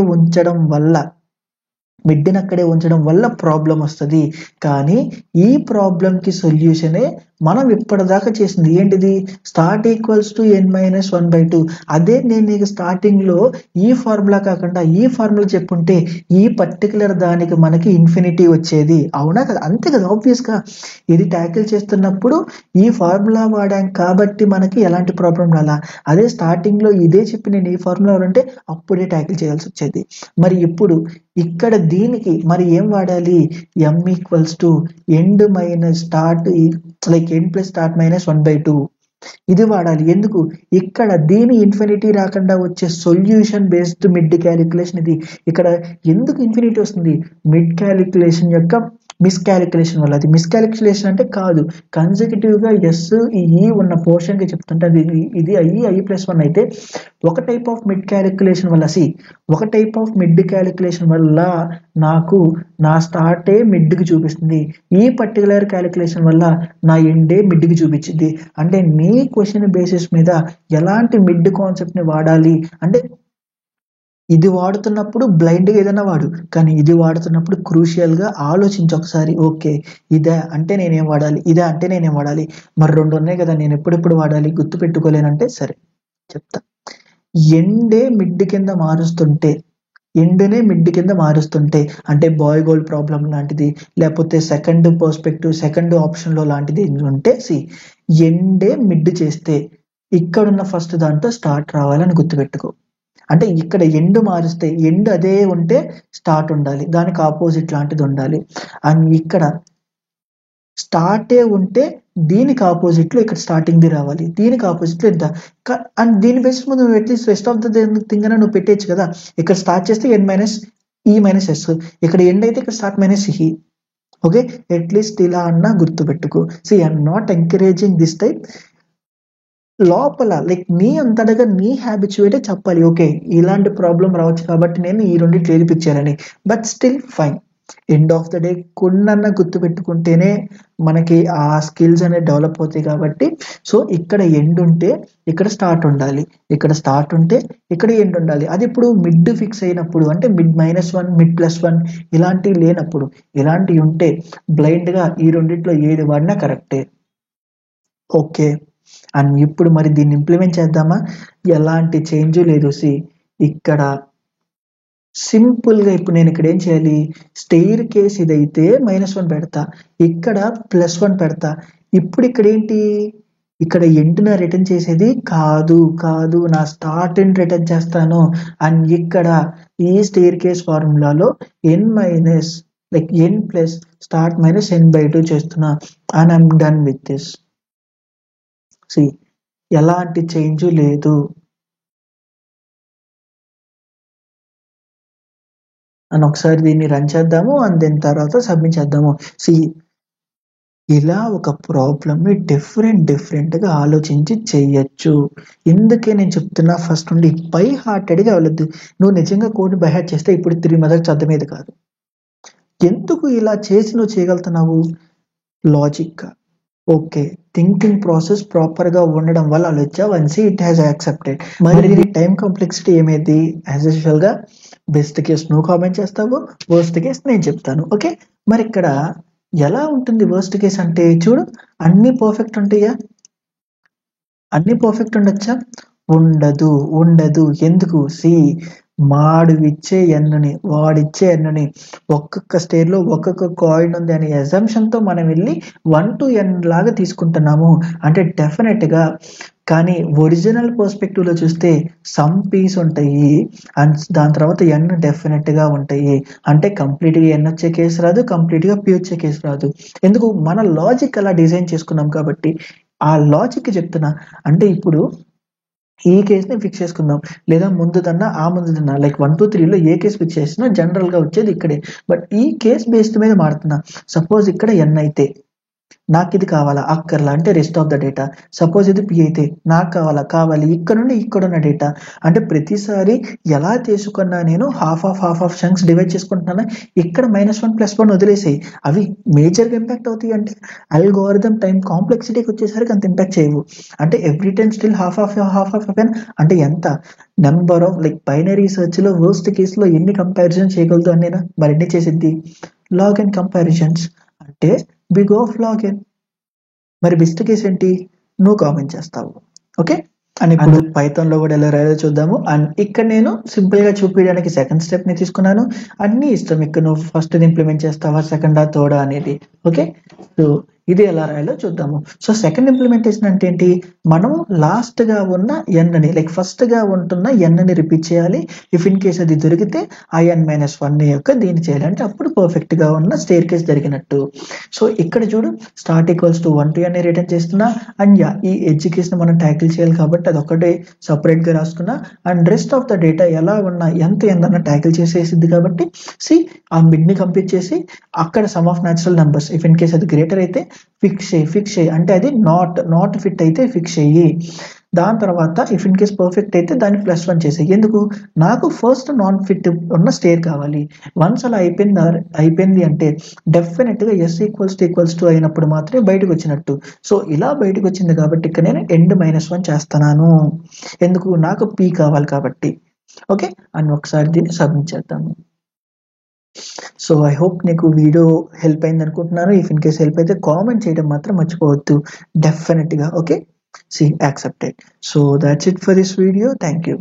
Speaker 1: ఉంచడం వల్ల ప్రాబ్లం వస్తుంది. కానీ ఈ ప్రాబ్లంకి సొల్యూషనే మనం ఇప్పటిదాకా చేసింది. ఏంటిది? Start equals to n - 1/2. అదే నేను నీకు స్టార్టింగ్లో ఈ ఫార్ములా కాకుండా ఈ ఫార్ములా చెప్పుంటే ఈ పర్టికులర్ దానికి మనకి ఇన్ఫినిటీ వచ్చేది. అవునా కదా? అంతే కదా, ఆబ్వియస్గా. ఇది ట్యాకిల్ చేస్తున్నప్పుడు ఈ ఫార్ములా వాడాం కాబట్టి మనకి ఎలాంటి ప్రాబ్లం రాలా. అదే స్టార్టింగ్లో ఇదే చెప్పి నేను ఈ ఫార్ములా వాడంటే అప్పుడే ట్యాకిల్ చేయాల్సి వచ్చేది. మరి ఇప్పుడు ఇక్కడ దీనికి మరి ఏం వాడాలి? m equals to end minus start end plus start -1/2 ఇది వాడాలి. ఎందుకు? ఇక్కడ దీని ఇన్ఫినిటీ రాకుండా వచ్చే సొల్యూషన్ బేస్డ్ మిడ్ క్యాలిక్యులేషన్ ఇది. ఇక్కడ ఎందుకు ఇన్ఫినిటీ వస్తుంది? మిడ్ క్యాలిక్యులేషన్ యొక్క మిస్క్యాలిక్యులేషన్ వల్ల. అది మిస్క్యాలిక్యులేషన్ అంటే కాదు, కన్సిక్యూటివ్గా ఎస్ ఈ ఉన్న పోర్షన్కి చెప్తుంటే అది ఇది i+1 అయితే ఒక టైప్ ఆఫ్ మిడ్ క్యాలిక్యులేషన్ వల్ల ఒక టైప్ ఆఫ్ మిడ్ క్యాలిక్యులేషన్ వల్ల నాకు నా స్టార్టే మిడ్కి చూపిస్తుంది. ఈ పర్టికులర్ క్యాలిక్యులేషన్ వల్ల నా ఎండే మిడ్కి చూపించింది. అంటే నీ క్వశ్చన్ బేసిస్ మీద ఎలాంటి మిడ్ కాన్సెప్ట్ని వాడాలి అంటే ఇది వాడుతున్నప్పుడు బ్లైండ్గా ఏదైనా వాడు, కానీ ఇది వాడుతున్నప్పుడు క్రూషియల్గా ఆలోచించి ఒకసారి. ఓకే, ఇదే అంటే నేనేం వాడాలి, ఇదే అంటే నేనేం వాడాలి, మరి రెండు ఉన్నాయి కదా, నేను ఎప్పుడెప్పుడు వాడాలి, గుర్తు పెట్టుకోలేనంటే సరే చెప్తా. ఎండ్నే మిడ్ కింద మారుస్తుంటే అంటే బాయ్ గోల్డ్ ప్రాబ్లం లాంటిది, లేకపోతే సెకండ్ పర్స్పెక్టివ్ సెకండ్ ఆప్షన్లో లాంటిది ఉంటే ఎండే మిడ్ చేస్తే ఇక్కడున్న ఫస్ట్ దాంట్లో స్టార్ట్ రావాలని గుర్తుపెట్టుకో. అంటే ఇక్కడ ఎండ్ మారుస్తే ఎండ్ అదే ఉంటే స్టార్ట్ ఉండాలి, దానికి ఆపోజిట్ లాంటిది ఉండాలి. అండ్ ఇక్కడ స్టార్టే ఉంటే దీనికి ఆపోజిట్లో ఇక్కడ స్టార్టింగ్ది రావాలి, దీనికి ఆపోజిట్లో ఇంత. అండ్ దీని బేసిస్ మీద నువ్వు at least rest of the thing అని నువ్వు పెట్టేయచ్చు కదా. ఇక్కడ స్టార్ట్ చేస్తే n - E - S, ఇక్కడ ఎండ్ అయితే ఇక్కడ స్టార్ట్ -E. ఓకే, అట్లీస్ట్ ఇలా అన్నా గుర్తుపెట్టుకో. I'm not encouraging this type. లోపల నీ అంతటగా నీ హ్యాబిచువేటే చెప్పాలి. ఓకే, ఇలాంటి ప్రాబ్లం రావచ్చు కాబట్టి నేను ఈ రెండు క్లియర్ చేయాలని. But still fine. End of the day కొన్నన్నా గుర్తుపెట్టుకుంటేనే మనకి ఆ స్కిల్స్ అనేవి డెవలప్ అవుతాయి కాబట్టి. ఇక్కడ ఎండ్ ఉంటే ఇక్కడ స్టార్ట్ ఉండాలి, ఇక్కడ స్టార్ట్ ఉంటే ఇక్కడ ఎండ్ ఉండాలి. అది ఇప్పుడు మిడ్ ఫిక్స్ అయినప్పుడు, అంటే మిడ్ -1 మిడ్ +1 ఇలాంటివి లేనప్పుడు. ఇలాంటివి ఉంటే బ్లైండ్గా ఈ రెండిట్లో ఏది వాడినా కరెక్టే. ఓకే, అండ్ ఇప్పుడు మరి దీన్ని ఇంప్లిమెంట్ చేద్దామా? ఎలాంటి చేంజ్ లేదు. ఇక్కడ సింపుల్గా ఇప్పుడు నేను ఇక్కడ ఏం చేయాలి? స్టెయిర్ కేస్ ఇదైతే -1 పెడతా, ఇక్కడ +1 పెడతా. ఇప్పుడు ఇక్కడ ఏంటి? ఇక్కడ ఎండ్న రిటర్న్ చేసేది కాదు, నా స్టార్ట్ని రిటర్న్ చేస్తాను. అండ్ ఇక్కడ ఈ స్టెయిర్ కేస్ ఫార్ములాలో n ప్లస్ స్టార్ట్ -n/2 చేస్తున్నా. And I'm done with this. ఎలాంటి చేంజ్ లేదు. అని ఒకసారి దీన్ని రన్ చేద్దాము, అండ్ దాని తర్వాత సబ్మిట్ చేద్దాము. ఇలా ఒక ప్రాబ్లమ్ని డిఫరెంట్గా ఆలోచించి చెయ్యొచ్చు. ఇందుకే నేను చెప్తున్నా ఫస్ట్ నుండి బై హార్టెడ్గా వెళ్ళొద్దు. నువ్వు నిజంగా కోడ్ని బై హార్ట్ చేస్తే ఇప్పుడు 3 మెథడ్స్ అర్థమయ్యేది కాదు. ఎందుకు ఇలా చేసి నువ్వు చేయగలుగుతున్నావు? లాజిక్గా ఓకే, థింకింగ్ ప్రాసెస్ ప్రాపర్గా ఉండడం వల్ల అలా వచ్చావు and see it has accepted. మరి దీని టైం కాంప్లెక్సిటీ ఏమైంది? యాజ్ యూజువల్గా బెస్ట్ కేస్ నువ్వు కామెంట్ చేస్తావు, వర్స్ట్ కేస్ నేను చెప్తాను. ఓకే, మరి ఇక్కడ ఎలా ఉంటుంది వర్స్ట్ కేస్ అంటే? చూడు, అన్నీ పర్ఫెక్ట్ ఉంటాయా? అన్నీ పర్ఫెక్ట్ ఉండొచ్చా? ఉండదు. ఎందుకు? వాడిచ్చే ఎన్నని ఒక్కొక్క స్టేర్లో ఒక్కొక్క కాయిన్ ఉంది అనే అజంప్షన్తో మనం వెళ్ళి 1 to n లాగా తీసుకుంటున్నాము అంటే డెఫినెట్గా. కానీ ఒరిజినల్ పర్స్పెక్టివ్లో చూస్తే సమ్ పీస్ ఉంటాయి అండ్ దాని తర్వాత ఎన్ డెఫినెట్గా ఉంటాయి. అంటే కంప్లీట్గా ఎన్ వచ్చే కేసు రాదు, కంప్లీట్గా పీ వచ్చే కేసు రాదు. ఎందుకు? మన లాజిక్ అలా డిజైన్ చేసుకున్నాం కాబట్టి. ఆ లాజిక్ చెప్తున్నా. అంటే ఇప్పుడు ఈ కేసుని ఫిక్స్ చేసుకుందాం, లేదా ముందుదన్నా లైక్ 1 2 3లో ఏ కేసు ఫిక్స్ చేసినా జనరల్గా వచ్చేది ఇక్కడే. బట్ ఈ కేస్ బేస్డ్ మీద మారుతున్నా. సపోజ్ ఇక్కడ ఎన్ అయితే నాకు ఇది కావాలా? అక్కర్లా అంటే rest of the data. Suppose ఇది పి అయితే నాకు కావాలి ఇక్కడ నుండి ఇక్కడ ఉన్న డేటా. అంటే ప్రతిసారి ఎలా తీసుకున్నా నేను హాఫ్ ఆఫ్ చంక్స్ డివైడ్ చేసుకుంటున్నాను. ఇక్కడ -1 +1 వదిలేసాయి. అవి మేజర్గా ఇంపాక్ట్ అవుతాయి అంటే అల్గోరిథం టైం కాంప్లెక్సిటీకి వచ్చేసరికి అంత ఇంపాక్ట్ చేయవు. అంటే every time still half of అంటే ఎంత నెంబర్ ఆఫ్ లైక్ బైనరీ సెర్చ్లో వర్స్ట్ కేసులో ఎన్ని కంపారిజన్ చేయగలదు అని నేను మరి ఎన్ని చేసిద్ది? లాగ్ అండ్ కంపారిజన్స్ అంటే బిగ్ ఆఫ్ లాగ్ ఎన్. మరి బెస్ట్ కేస్ ఏంటి? నువ్వు కామెంట్ చేస్తావు. ఓకే, అండ్ ఇప్పుడు పైథాన్లో కూడా ఎలా రాయాలో చూద్దాము. అండ్ ఇక్కడ నేను సింపుల్గా చూపించడానికి సెకండ్ స్టెప్ని తీసుకున్నాను. అన్నీ ఇష్టం, ఇక్కడ నువ్వు ఫస్ట్ ఇంప్లిమెంట్ చేస్తావా, సెకండా, థర్డా అనేది. ఓకే, సో ఇది ఎలా రాయాలో చూద్దాము. సో సెకండ్ ఇంప్లిమెంటేషన్ అంటే ఏంటి? మనం లాస్ట్గా ఉన్న ఎన్ని లైక్ ఫస్ట్గా ఉంటున్న ఎన్ని రిపీట్ చేయాలి. ఇఫ్ ఇన్ కేస్ అది దొరికితే ఆ n-1 యొక్క దీన్ని చేయాలి. అంటే అప్పుడు పర్ఫెక్ట్గా ఉన్న స్టేర్ కేస్ జరిగినట్టు. సో ఇక్కడ చూడు, start equals to 1 to n return చేస్తున్నా. అండ్ ఈ ఎడ్జ్ కేస్ని మనం ట్యాకిల్ చేయాలి కాబట్టి అది ఒకటే సపరేట్గా రాసుకున్నా. And rest of the data ఎలా ఉన్నా ఎంత ఎందన్నా ట్యాకిల్ చేసేసింది కాబట్టి ఆ మిడ్ని కంప్లీట్ చేసి అక్కడ some of natural numbers if in case అది గ్రేటర్ అయితే ఫిక్స్ చేయి అంటే అది నాట్ ఫిట్ అయితే ఫిక్స్ చేయి. దాని తర్వాత ఇఫ్ ఇన్ కేస్ పర్ఫెక్ట్ అయితే దాన్ని +1 చేసేయి. ఎందుకు? నాకు ఫస్ట్ నాన్ ఫిట్ ఉన్న స్టేర్ కావాలి. వన్స్ అలా అయిపోయింది అంటే డెఫినెట్గా s== అయినప్పుడు మాత్రమే బయటకు వచ్చినట్టు. సో ఇలా బయటకు వచ్చింది కాబట్టి ఇక్కడ నేను end-1 చేస్తున్నాను. ఎందుకు? నాకు p కావాలి కాబట్టి. ఓకే, అని ఒకసారి దీన్ని సబ్మిట్ చేద్దాము. సో ఐ హోప్ నీకు వీడియో హెల్ప్ అయింది అనుకుంటున్నాను. ఇఫ్ ఇన్ కేస్ హెల్ప్ అయితే కామెంట్ చేయడం మాత్రం మర్చిపోవద్దు డెఫినెట్గా. Okay, accepted. So that's it for this video. Thank you.